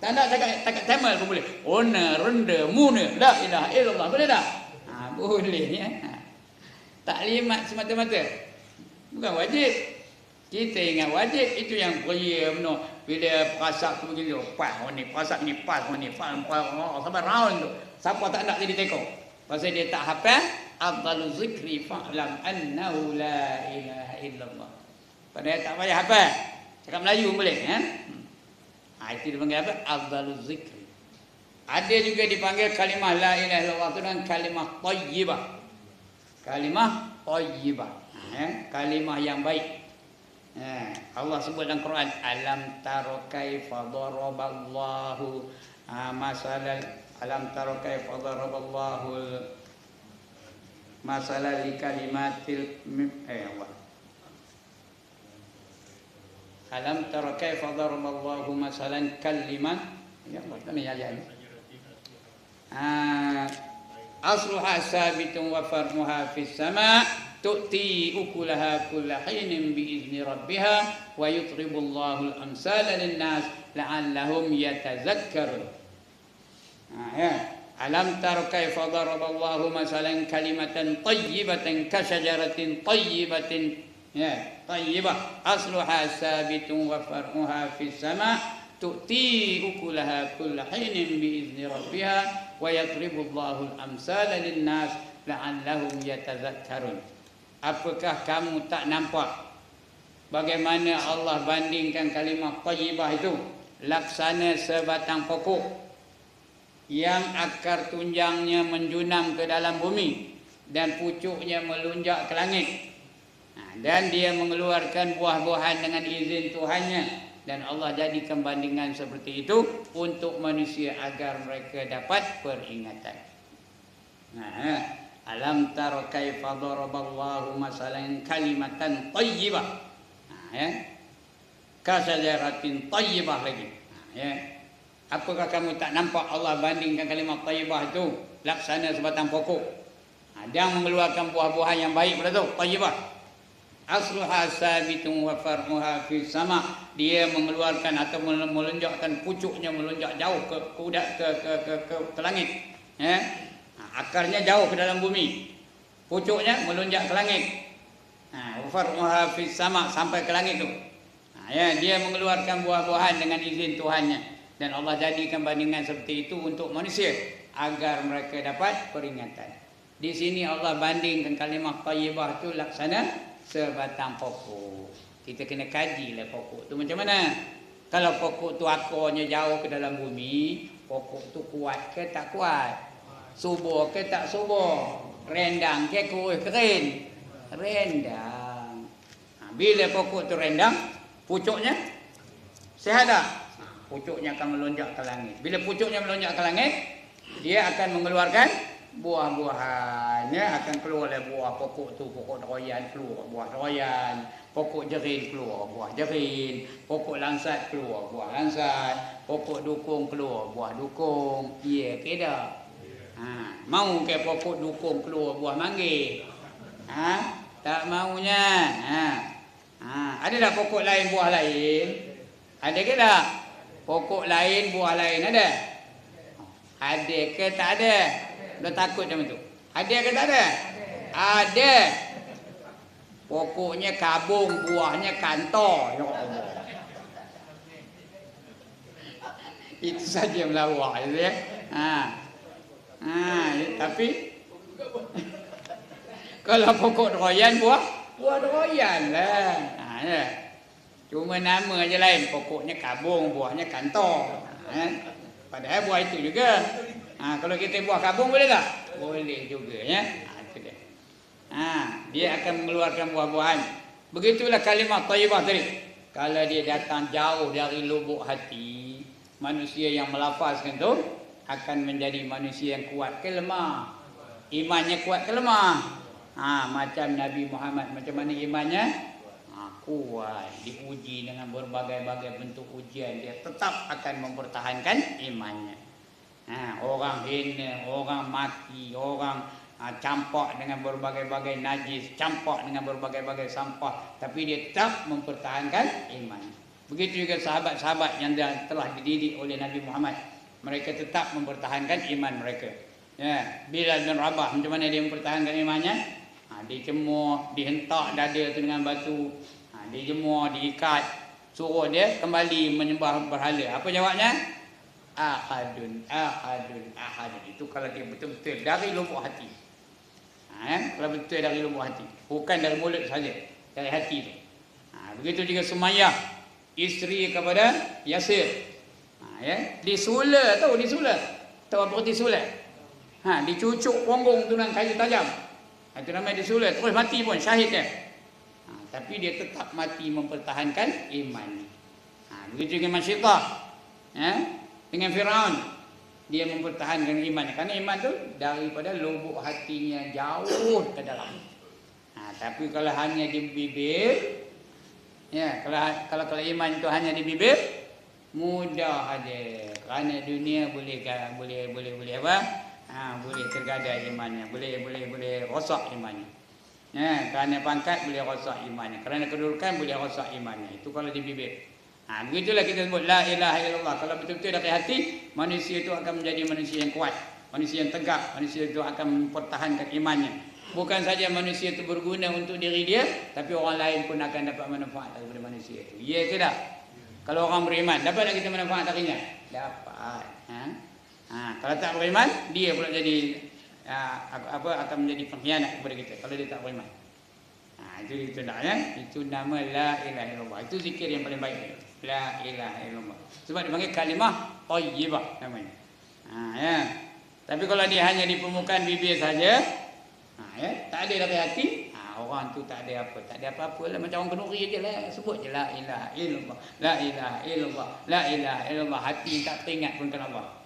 Speaker 1: Tak nak cakap Tamil pun boleh. Ona, renda, muna. La ilaha illallah. Boleh tak? Boleh ya. Taklimat semata-mata. Bukan wajib. Kita ingat wajib. Itu yang beria benar. Bila perasak tu begini, pas ni, perasak ni, pas ni, sampai round tu. Siapa tak nak jadi tekong? Pasal dia tak hafal, afdalul zikri fa'lam annahu la ilaha illallah. Padahal tak payah hafal. Cakap Melayu boleh. Itu dipanggil apa? Afdalul zikri. Ada juga dipanggil kalimah la ilaha illallah tu dengan kalimah tayyibah. Kalimah tayyibah. Kalimah yang baik. Allah sebut dalam Quran, alam taro kaifa daraballahu masalan, alam taro kaifa daraballahu masalan li kalimatil Allah. Alam taro kaifa daraballahu masalan kalimat ya Allah kami ya. Asluha sabitun wa farmuha fis sama' tu'ti ukulaha kulla hinin biizni rabbiha wa yutribullahu al-amsala lin-nas la'allahum yatazakkarun. Alam tara kaifa daraballahu masalan kalimatan tayyibatan ka syajaratin tayyibatin tayyibah asluha sabitun wa far'uha fis sama' tu'ti ukulaha kulla hinin biizni rabbiha wa yutribullahu al-amsala lin-nas la'allahum yatazakkarun. Apakah kamu tak nampak bagaimana Allah bandingkan kalimah tayyibah itu laksana sebatang pokok yang akar tunjangnya menjunam ke dalam bumi dan pucuknya melunjak ke langit, dan dia mengeluarkan buah-buahan dengan izin Tuhannya, dan Allah jadikan bandingan seperti itu untuk manusia agar mereka dapat peringatan. Alam tara kaifa daraballahu masalan kalimatan tayyibah. Ka syajaratin tayyibah lagi. Apakah kamu tak nampak Allah bandingkan kalimat tayyibah itu laksana sebatang pokok yang mengeluarkan buah-buahan yang baik pada tu, tayyibah. Asluha sabitun wa far'uha fis sama'. Dia mengeluarkan atau melonjakkan pucuknya melonjak jauh ke langit. Akarnya jauh ke dalam bumi, pucuknya melonjak ke langit. Far'uha fis sama' sampai ke langit tu. Dia mengeluarkan buah-buahan dengan izin Tuhannya, dan Allah jadikan bandingan seperti itu untuk manusia agar mereka dapat peringatan. Di sini Allah bandingkan kalimah tayyibah tu laksana sebatang pokok. Kita kena kajilah pokok tu macam mana. Kalau pokok tu akarnya jauh ke dalam bumi, pokok tu kuat ke tak kuat? Subuh ke tak subuh? Rendang ke kuih kering? Rendang. Bila pokok tu rendang, pucuknya sehat tak? Pucuknya akan melonjak ke langit. Bila pucuknya melonjak ke langit, dia akan mengeluarkan buah-buahannya, akan keluar dari buah pokok tu. Pokok durian keluar buah durian, pokok jerin keluar buah jerin, pokok langsat keluar buah langsat, pokok dukung keluar buah dukung. Ya ke tak? Mau ke pokok dukung keluar buah manggis? Tak maunya. Ada tak pokok lain buah lain? Ada ke tak? Pokok lain buah lain ada? Ada ke tak ada? Dah takut macam tu. Ada ke tak ada? Ada. Pokoknya kabung, buahnya kantor. Ya Allah. Itu saja melawak ya. Tapi kalau pokok durian buah durian lah. Ya. Cuma nama je lain, pokoknya kabung, buahnya kantor. Padahal buah itu juga. Kalau kita buah kabung boleh tak? Boleh juga ya. Itu dia. Dia akan mengeluarkan buah-buahan. Begitulah kalimah thayyibah tadi. Kalau dia datang jauh dari lubuk hati, manusia yang melafazkan tu akan menjadi manusia yang kuat ke lemah? Imannya kuat ke lemah? Macam Nabi Muhammad, macam mana imannya? Kuat. Diuji dengan berbagai-bagai bentuk ujian, dia tetap akan mempertahankan imannya. Orang hina, orang maki, orang campak dengan berbagai-bagai najis, campak dengan berbagai-bagai sampah, tapi dia tetap mempertahankan iman. Begitu juga sahabat-sahabat yang telah dididik oleh Nabi Muhammad, mereka tetap mempertahankan iman mereka. Ya, Bilal bin Rabah macam mana dia mempertahankan imannya? Dicemur, dihentak dada tu dengan batu, dijemur, diikat, suruh dia kembali menyembah berhala. Apa jawabnya? Ahadun. Itu kalau dia betul-betul dari lubuk hati. Kalau betul dari lubuk hati, bukan dari mulut saja, dari hati tu. Begitu juga Sumayyah, isteri kepada Yasir. Disula, tahu disula? Tahu apa disula? Dicucuk punggung tu dengan kayu tajam. Itu namanya disula, terus mati pun syahid dia. Tapi dia tetap mati mempertahankan iman. Begitu dengan Masyidah, dengan Firaun, dia mempertahankan iman. Kerana iman tu daripada lubuk hatinya jauh ke dalam. Tapi kalau hanya di bibir, kalau iman itu hanya di bibir, mudah aja. Kerana dunia boleh apa? Boleh tergadai imannya, boleh rosak imannya. Kerana pangkat boleh rosak imannya, kerana kedudukan boleh rosak imannya. Itu kalau di bibir. Begitulah kita sebut la ilaha illallah. Kalau betul-betul dari hati, manusia itu akan menjadi manusia yang kuat, manusia yang tegak, manusia itu akan mempertahankan imannya. Bukan saja manusia itu berguna untuk diri dia, tapi orang lain pun akan dapat manfaat daripada manusia itu. Ya ke tak? Kalau orang beriman, dapat tak kita manfaat darinya? Dapat. Kalau tak beriman, dia pula jadi akan menjadi pengkhianat kepada kita kalau dia tak beriman. Itu nak ya. Itu nama la ilaha illallah. Itu zikir yang paling baik. La ilaha illallah. Sebab dipanggil kalimah thayyibah namanya. Tapi kalau dia hanya di permukaan bibir saja, tak ada dari hati, orang tu tak ada apa-apa lah, macam orang kenduri ajalah, sebut je la ilaha illallah, la ilaha illallah, la ilaha illallah, hati tak teringat pun kan Allah.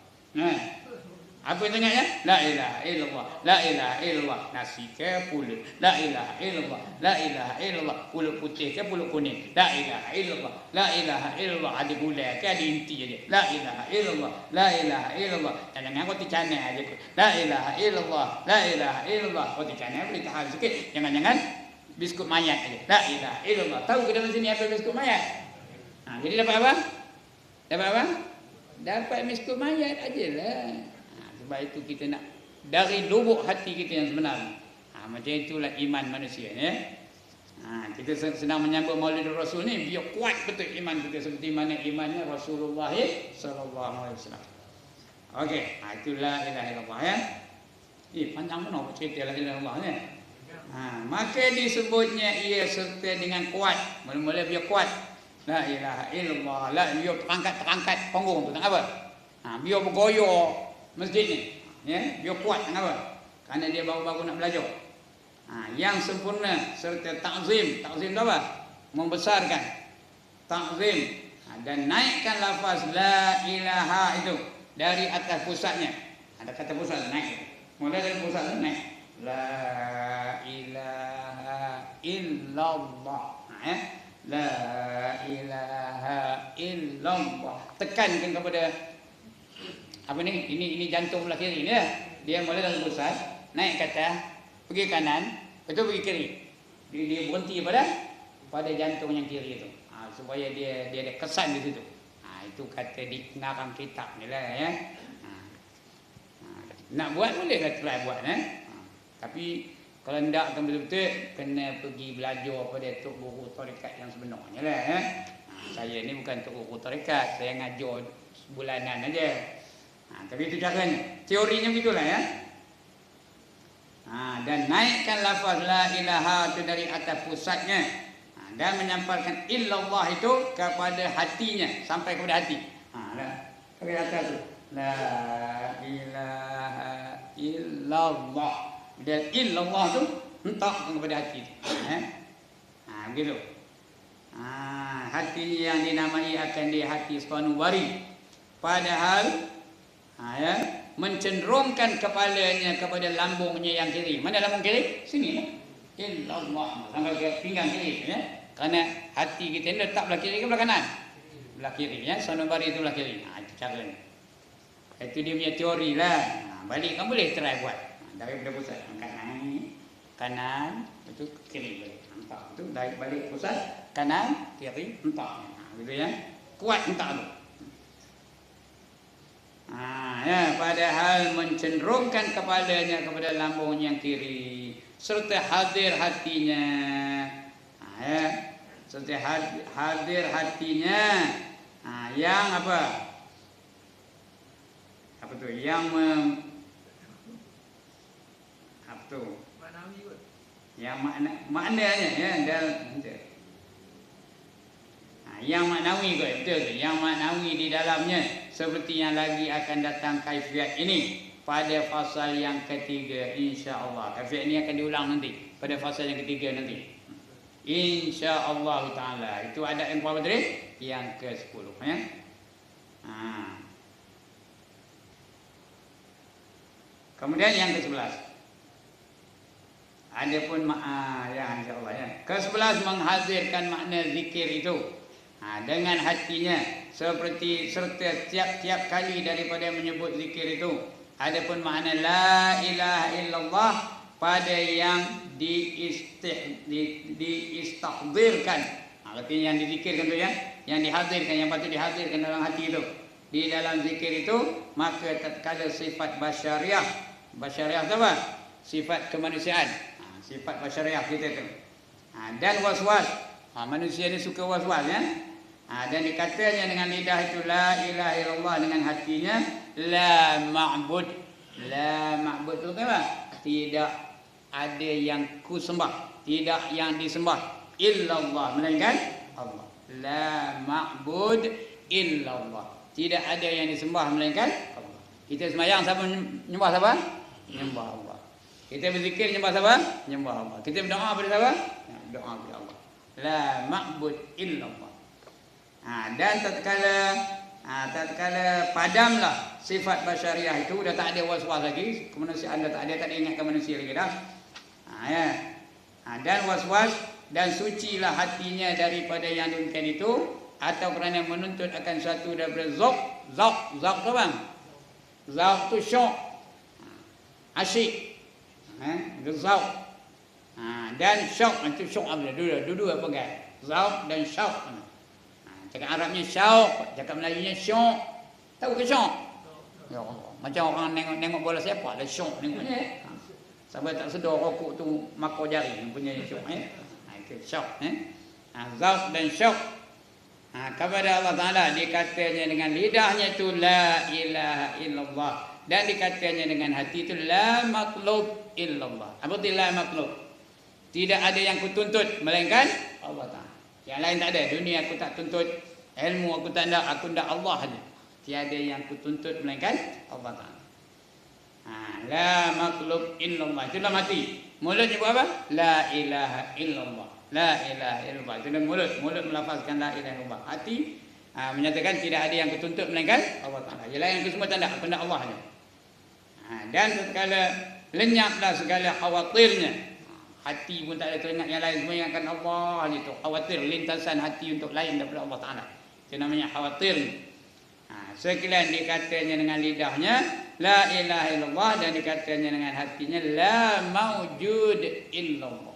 Speaker 1: Apa yang tengahnya? La ilaha illallah, la ilaha illallah, nasi ke pulut, la ilaha illallah, la ilaha illallah, pulut putih ke pulut kuning, la ilaha illallah, la ilaha illallah, ada gula ke ada inti aja, la ilaha illallah, la ilaha illallah, jangan roti canai aja, la ilaha illallah, la ilaha illallah, roti canai boleh tahan sikit, jangan biskut mayat aja, la ilaha illallah. Tahu ke dalam sini apa biskut mayat? Jadi dapat apa? Dapat biskut mayat ajalah. Sebab itu kita nak dari lubuk hati kita yang sebenar. Macam itulah iman manusia ya. Kita sedang menyambut Maulid Rasul ni, biar kuat betul iman kita seperti mana imannya Rasulullah sallallahu alaihi wasallam. Okey, itulah la ilaha illallah ya. Panjang benar cerita la ilaha illallah ni. Maka disebutnya ia serta dengan kuat. Mula-mula biar kuat. La ilaha illallah, biar terangkat panggung tu tak apa. Biar bergoyor masjid ni. Ya, dia kuat kenapa? Karena dia baru-baru nak belajar. Yang sempurna serta ta'zim. Ta'zim tu apa? Membesarkan. Ta'zim. Dan naikkan lafaz la ilaha itu dari atas pusatnya. Ada kata pusat naik. Mulai dari pusat naik. La ilaha illallah. La ilaha illallah. Tekankan kepada apa ni? Ini jantung belah kiri ni ya. Dia mulai dari pusat, naik ke atas, pergi kanan, itu pergi kiri. Dia berhenti pada jantung yang kiri itu. Supaya dia ada kesan di situ. Itu kata di pengarang kitab ni lah ya. Nak buat boleh lah try buat tapi kalau tidak akan betul-betul kena pergi belajar pada tok guru tarekat yang sebenarnya lah ya. Saya ni bukan tok guru tarekat, saya ngajar bulanan aja. Tapi itu caranya, teorinya begitulah ya. Dan naikkan lafaz la ilaha itu dari atas pusatnya dan menyampaikan illallah itu kepada hatinya sampai kepada hati. Sampai atas tu la ilaha illallah dan illallah tu hentak kepada hati tu. Begitu. Hati yang dinamai akan di hati Sanubari. Padahal mencenderungkan kepalanya kepada lambungnya yang kiri. Mana lambung kiri? Sini. Illallah sampai ke pinggang kiri ya. Karena hati kita ni letak belah kiri ke belah kanan? Belah kiri ya. Sanubari itu belah kiri. Itu caranya. Itu dia punya teori lah. Balik kan boleh try buat. Daripada pusat kanan itu kiri balik. Hentak tu dari balik pusat kanan kiri hentak. Gitu ya. Kuat hentak tu. Padahal mencenderungkan kepalanya kepada lambung yang kiri serta hadir hatinya. Serta hadir hatinya yang apa? Apa tu? Yang apa tu? Maknawi kot. Yang maknanya ya dalam yang maknawi kot, betul tu. Yang maknawi di dalamnya seperti yang lagi akan datang kaifiat ini pada fasal yang ketiga insya-Allah. Kaifiat ini akan diulang nanti pada fasal yang ketiga nanti. Insya-Allah taala. Itu adab yang berapa tadi? Yang ke-10 ya. Kemudian yang ke-11. Adapun ya insya-Allah ya. Ke-11 menghadirkan makna zikir itu. Dengan hatinya seperti serta tiap-tiap kali daripada menyebut zikir itu. Adapun makna la ilaha illallah pada yang diistahdirkan. Artinya yang dizikirkan tu ya, yang dihadirkan, yang patut dihadirkan dalam hati itu. Di dalam zikir itu maka tatkala sifat basyariah. Basyariah apa? Sifat kemanusiaan. Sifat basyariah kita tu. Dan waswas. Manusia ni suka waswas ya. Dan dikatanya dengan lidah itu la ilaha illallah, dengan hatinya la ma'bud. La ma'bud itu apa? Tidak ada yang ku sembah, tidak yang disembah illallah, melainkan Allah. La ma'bud illallah. Tidak ada yang disembah melainkan Allah. Kita sembahyang siapa menyembah siapa? Menyembah Allah. Kita berzikir menyembah siapa? Menyembah Allah. Kita berdoa pada siapa? Doa kepada Allah. La ma'bud illallah. Dan tatkala padamlah sifat basyariah itu, dah tak ada waswas lagi, kemanusiaan dah tak ada ingatkan manusia lagi dah. Dan waswas dan sucilah hatinya daripada yang demikian itu, atau kerana menuntut akan satu daripada zauq tu bang. Zauq tu syok, asyik, zauq. Dan syok itu syok apa? Dua apa kan? Zauq dan syok. Cakap Arabnya syauq, cakap Melayunya syok. Tahu ke syok? Ya Allah. Macam orang nengok bola sepak dah syok tengoknya. Sampai tak sedar rokok tu makau jari punya syok itu syok zauq dan syok. Kepada Allah Taala dikatanya dengan lidahnya itu la ilaha illallah, dan dikatanya dengan hati itu la matlub illallah. Apa itu la matlub? Tidak ada yang kutuntut melainkan Allah Taala. Yang lain tak ada. Dunia aku tak tuntut, ilmu aku tak nak, aku nak Allah saja. Tiada yang kutuntut melainkan Allah Taala. La makhluk illallah. Itulah mati. Mulut nyebut apa? La ilaha illallah. La ilaha illallah. Itu mulut. Mulut melafazkan la ilaha illallah. Hati menyatakan tidak ada yang ketuntut melainkan Allah Ta'ala. Yang lain itu semua tanda kepada Allah saja. Dan segala lenyaplah segala khawatirnya. Hati pun tak ada teringat yang lain. Semua ingatkan Allah itu. Khawatir lintasan hati untuk lain daripada Allah Ta'ala. Itu namanya khawatir. Sekalian dikatanya dengan lidahnya la ilaha illallah dan dikatanya dengan hatinya la maujud illallah.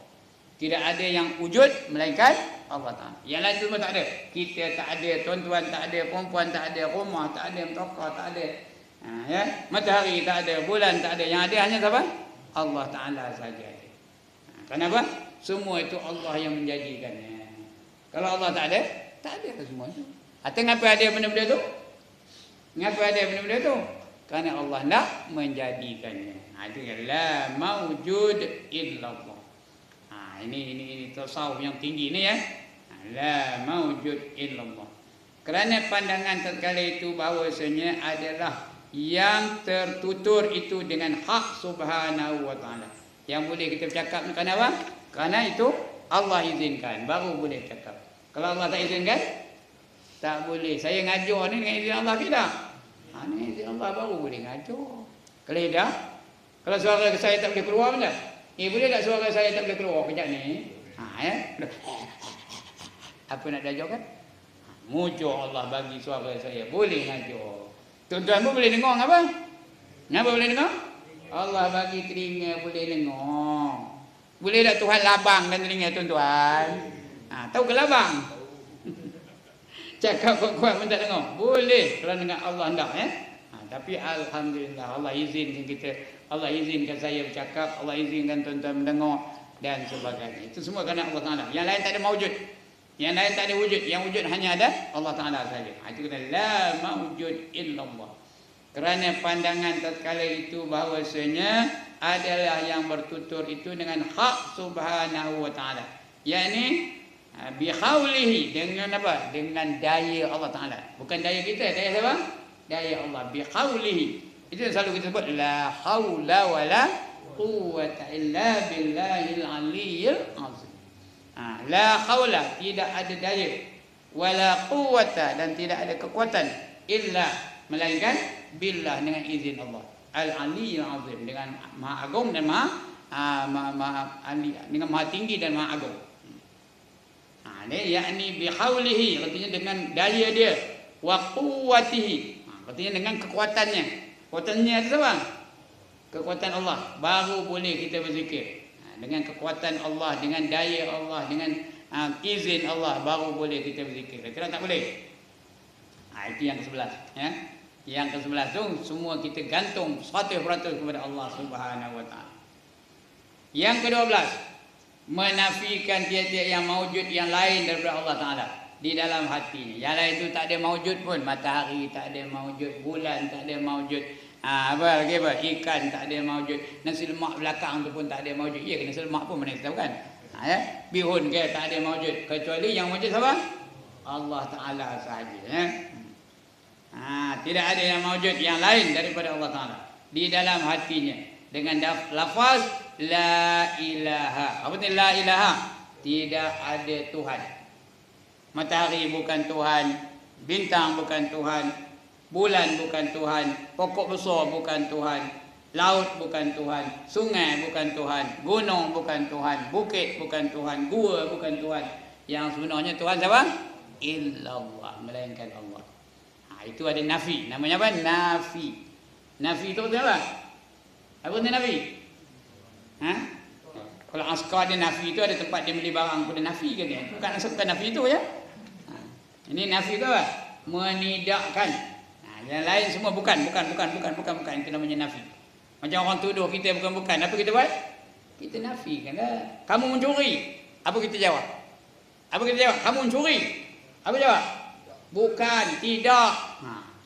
Speaker 1: Tidak ada yang wujud melainkan Allah Ta'ala. Yang lain semua tak ada. Kita tak ada, tuan-tuan tak ada, perempuan tak ada, rumah tak ada, toko tak ada, ya? Matahari tak ada, bulan tak ada. Yang ada hanya siapa? Allah Ta'ala saja ada. Kenapa? Semua itu Allah yang menjadikannya. Kalau Allah tak ada semua itu. Ngapa ada benda-benda itu? Ngapa ada benda-benda itu? Kerana Allah nak menjadikannya. Itu la maujud illallah. Ini tasawuf yang tinggi ni ya. La maujud illallah. Kerana pandangan tatkala itu bahawasanya adalah yang tertutur itu dengan hak subhanahu wa ta'ala. Yang boleh kita bercakap ni kerana apa? Kerana itu Allah izinkan baru boleh cakap. Kalau Allah tak izinkan tak boleh. Saya ngajar ni dengan izin Allah tidak. Dengan izin Allah baru boleh ngajar. Kalau tidak, kalau suara saya tak boleh keluar benda. Boleh tak suara saya tak boleh keluar kejap ni? Ya. Apa nak belajar kan? Mujur Allah bagi suara saya. Boleh ngajar. Tuan-tuan pun boleh dengar apa? Kenapa boleh dengar? Allah bagi telinga boleh dengar. Boleh tak Tuhan labang dan telinga tuan-tuan? Tahu ke labang? Cakap kuat-kuat pun tak dengar. Boleh kalau dengan Allah hendak ya. Tapi alhamdulillah Allah izinkan kita, Allah izinkan saya bercakap, Allah izinkan tuan-tuan mendengar dan sebagainya. Itu semua kerana Allah Taala. Yang lain tak ada maujud. Yang lain tak ada wujud. Yang wujud hanya ada Allah Taala saja. Itu kata la maujud illallah. Kerana pandangan tatkala itu bahawasanya adalah yang bertutur itu dengan hak subhanahu wa ta'ala. Yakni bihaulihi, dengan apa? Dengan daya Allah Ta'ala. Bukan daya kita, daya siapa? Daya Allah. Bihaulihi. Itu yang selalu kita sebut la haula wa la quwwata illa billahil aliyyil azim. La haula, tidak ada daya, wala quwwata, dan tidak ada kekuatan, illa, melainkan billah, dengan izin Allah al-aliyyil azim, dengan maha agung dan maha dengan maha tinggi dan maha agung. Ini yakni bihaulihi, artinya dengan daya dia, wa quwwatihi, artinya dengan kekuatannya. Kekuatannya itu apa? Kekuatan Allah, baru boleh kita berzikir. Dengan kekuatan Allah, dengan daya Allah, dengan izin Allah, baru boleh kita berzikir. Kalau tak boleh, itu yang ke-11 ya. Yang ke-11 tu semua kita gantung 100% kepada Allah Subhanahu wa taala. Yang ke-12, menafikan tiap-tiap yang maujud yang lain daripada Allah Taala di dalam hatinya. Yang lain tu tak ada maujud pun, matahari tak ada maujud, bulan tak ada maujud, apa lagi apa? Ikan tak ada maujud, nasi lemak belakang tu pun tak ada maujud. Ya, nasi lemak pun mana kita tahu kan? Ya, bihun ke tak ada maujud, kecuali yang maujud siapa? Allah Taala sahaja ya. Tidak ada yang maujud yang lain daripada Allah Taala di dalam hatinya dengan lafaz la ilaha. Apa ni la ilaha? Tidak ada Tuhan. Matahari bukan Tuhan, bintang bukan Tuhan, bulan bukan Tuhan, pokok besar bukan Tuhan, laut bukan Tuhan, sungai bukan Tuhan, gunung bukan Tuhan, bukit bukan Tuhan, gua bukan Tuhan. Yang sebenarnya Tuhan siapa? Illallah, melainkan Allah. Itu ada nafi. Namanya apa? Nafi. Nafi itu apa? Apa itu nafi? Kalau askar ada nafi itu, ada tempat dia beli barang pada nafi kan dia. Bukan nafi itu ya. Ini nafi itu apa? Menidakkan. Yang lain semua bukan. Itu namanya nafi. Macam orang tuduh kita bukan. Apa kita buat? Kita nafi kan. Kamu mencuri. Apa kita jawab? Kamu mencuri. Apa jawab? Bukan, tidak.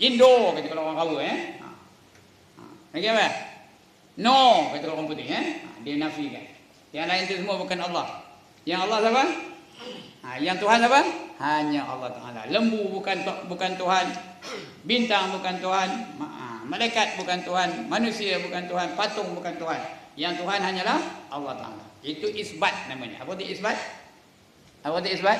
Speaker 1: Indo kata kalau orang Jawa lagi apa? No kata orang putih dia nafikan. Yang lain itu semua bukan Allah. Yang Allah siapa? Yang Tuhan siapa? Hanya Allah Taala. Lembu bukan Tuhan, bintang bukan Tuhan, Malaikat bukan Tuhan, manusia bukan Tuhan, patung bukan Tuhan. Yang Tuhan hanyalah Allah Ta'ala. Itu isbat namanya. Apa itu isbat? Apa itu isbat?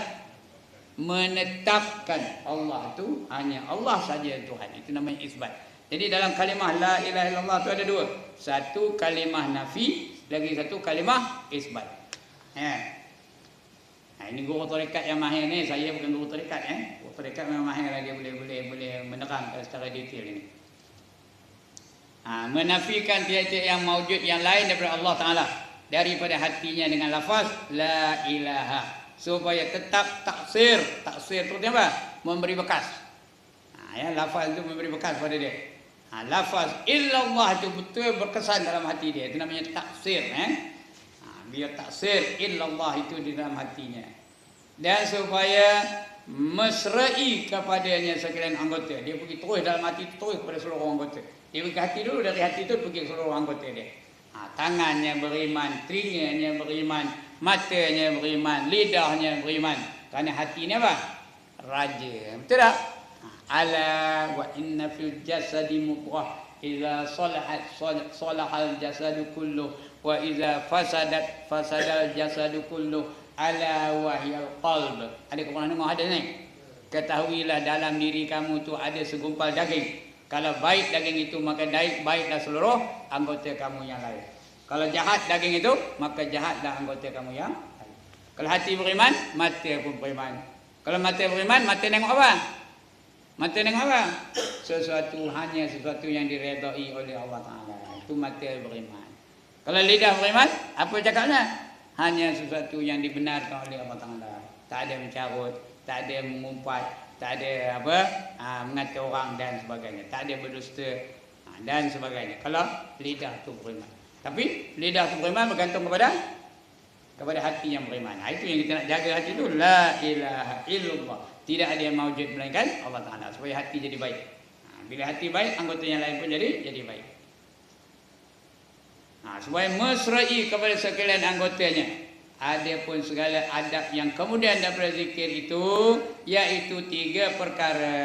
Speaker 1: Menetapkan Allah itu hanya Allah saja yang Tuhan. Itu namanya isbat. Jadi dalam kalimah la ilaha illallah itu ada dua. Satu kalimah nafi, lagi satu kalimah isbat. Ini guru tarekat yang mahir ni. Saya bukan guru tarekat. Guru tarekat memang mahir lagi, boleh menerangkan secara detail ini. Menafikan tiada yang maujud yang lain daripada Allah Ta'ala, daripada hatinya dengan lafaz la ilaha, supaya tetap taksir. Taksir itu apa? Memberi bekas. Lafaz itu memberi bekas pada dia. Lafaz illallah itu betul berkesan dalam hati dia. Itu namanya taksir. Biar taksir illallah itu di dalam hatinya. Dan supaya mesrai kepadanya sekalian anggota. Dia pergi terus dalam hati, terus kepada seluruh anggota. Dia pergi ke hati dulu, dari hati itu pergi ke seluruh anggota dia. Tangannya beriman, telinganya beriman, matanya beriman, lidahnya beriman. Kerana hati ini apa? Raja. Betul tak? Ala wa inna fil jasadi mudghah idza salahat salahal jasadu kulluh wa idza fasadat fasadal jasadu kulluh ala wahyal qalb. Ada kepala dengar ada ni? Ketahuilah dalam diri kamu tu ada segumpal daging. Kalau baik daging itu maka baiklah seluruh anggota kamu yang lain. Kalau jahat daging itu maka jahatlah anggota kamu yang lain. Kalau hati beriman, mata pun beriman. Kalau mata beriman, mata tengok apa? Mata tengok apa? Hanya sesuatu yang diredai oleh Allah Ta'ala. Itu mata beriman. Kalau lidah beriman, apa cakapnya? Hanya sesuatu yang dibenarkan oleh Allah Ta'ala. Tak ada mencarut, tak ada mengumpat, tak ada apa mengata orang dan sebagainya, tak ada berdusta dan sebagainya. Kalau lidah tu beriman. Tapi lidah tu beriman bergantung kepada hati yang beriman. Itu yang kita nak jaga, hati tu la ilaha illallah. Tidak ada yang maujud melainkan Allah Ta'ala, supaya hati jadi baik. Bila hati baik, anggota yang lain pun jadi baik. Supaya mesrai kepada sekalian anggotanya. Ada pun segala adab yang kemudian daripada zikir itu, iaitu 3 perkara.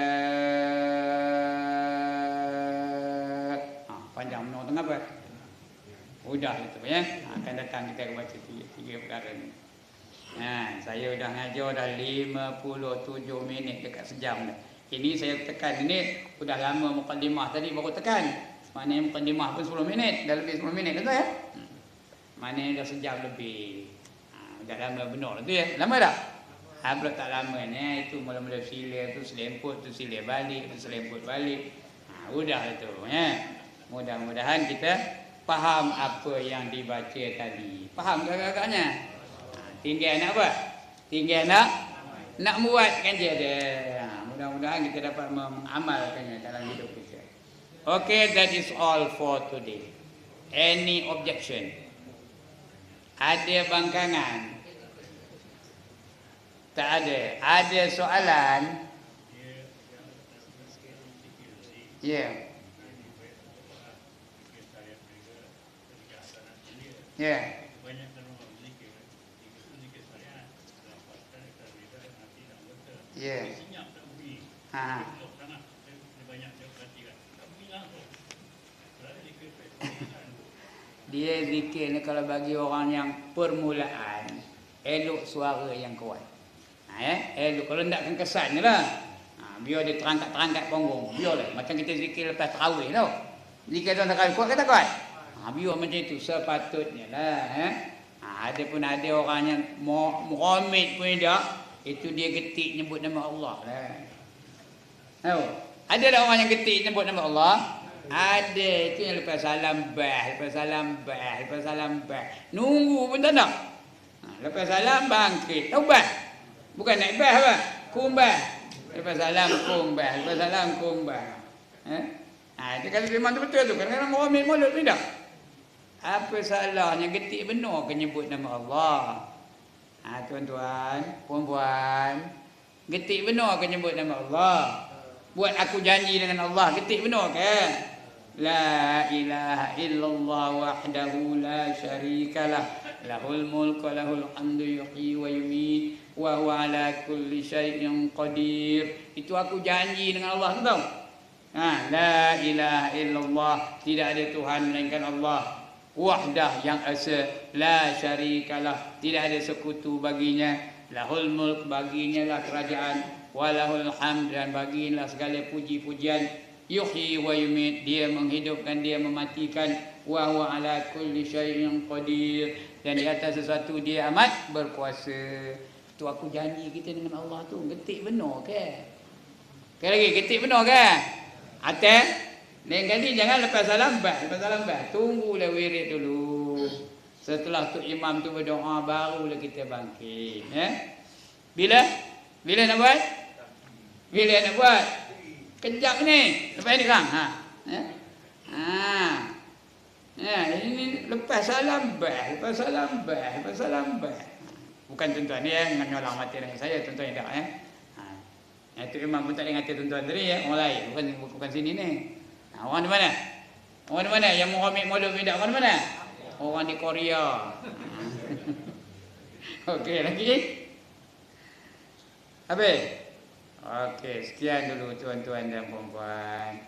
Speaker 1: Panjang menurut tengah apa? Udah itu ya. Akan datang kita baca 3 perkara ni. Saya dah ngajar dah 57 minit dekat sejam dah. Ini saya tekan ini sudah lama mukadimah tadi baru tekan. Maknanya mukadimah pun 10 minit, dah lebih 10 minit kata ya. Maknanya dah sejam lebih. Dah lama benar tu ya. Lama tak? Belum tak lama ni. Itu mula-mula sila tu selemput, tu sila balik, tu selemput balik. Udah tu ya. Mudah-mudahan kita faham apa yang dibaca tadi. Faham agak-agaknya? Tinggal nak apa? Tinggal nak buatkan je dia. Mudah-mudahan kita dapat mengamalkannya dalam hidup kita. Okay, that is all for today. Any objection? Ada bangkangan? Tak ada. Ada soalan? Ya. Ya. Ya. Dia zikir ni kalau bagi orang yang permulaan, elok suara yang kuat. Elok, kalau nakkan kesan je lah. Biar dia terangkat punggung, biarlah. Macam kita zikir lepas tarawih tau. Zikir tuan tarawih kuat ke tak kuat? Biar macam itu sepatutnya lah. Ada pun ada orang yang meromit pun tak, itu dia getik nyebut nama Allah lah. Tahu? Ada tak orang yang getik nyebut nama Allah? Ada. Itu yang lepas salam bah. Nunggu pun tak nak. Lepas salam bangkit. Tahu bah? Bukan naik bah apa? Kumbah. Lepas salam kumbah. Itu kalau memang tu betul tu. Kadang-kadang orang ambil mulut ni tak? Apa salahnya getik benar ke nyebut nama Allah? Tuan-tuan, puan-puan, getik benar ke nyebut nama Allah? Buat aku janji dengan Allah, getik benar ke? La ilaha illallah wahdahu la syarikalah, lahul mulku lahul hamdu yuhyi wa yumiit wa huwa ala kulli syai'in qadir. Itu aku janji dengan Allah tu tahu. La ilaha illallah, tidak ada Tuhan melainkan Allah. Wahdah, yang esa, la syarikalah, tidak ada sekutu baginya. Lahul mulk, baginya lah kerajaan. Walahul hamd, dan baginya segala puji-pujian. Yuhyi wa yumit, dia menghidupkan, dia mematikan. Wa huwa ala kulli syai'in qadir, dan di atas sesuatu dia amat berkuasa. Tu aku janji kita dengan Allah tu getik benar ke? Sekali lagi, getik benar ke? Atas, lain kali jangan lepas salam bah. Tunggulah wirid dulu. Setelah tu imam tu berdoa, barulah kita bangkit. Bila nak buat? Bila nak buat? Kejap ni. Lepas ni kang. Ini lepas salam bah. Bukan tuan-tuan ni dengan nyolang mati dengan saya, tuan-tuan tak itu imam pun tak ada ngati tuan-tuan tadi orang lain, bukan sini ni. Orang di mana? Yang Muhammad Maulud Bidak orang di mana? Orang di Korea. Okey, lagi? Habis? Okey, sekian dulu tuan-tuan dan puan-puan.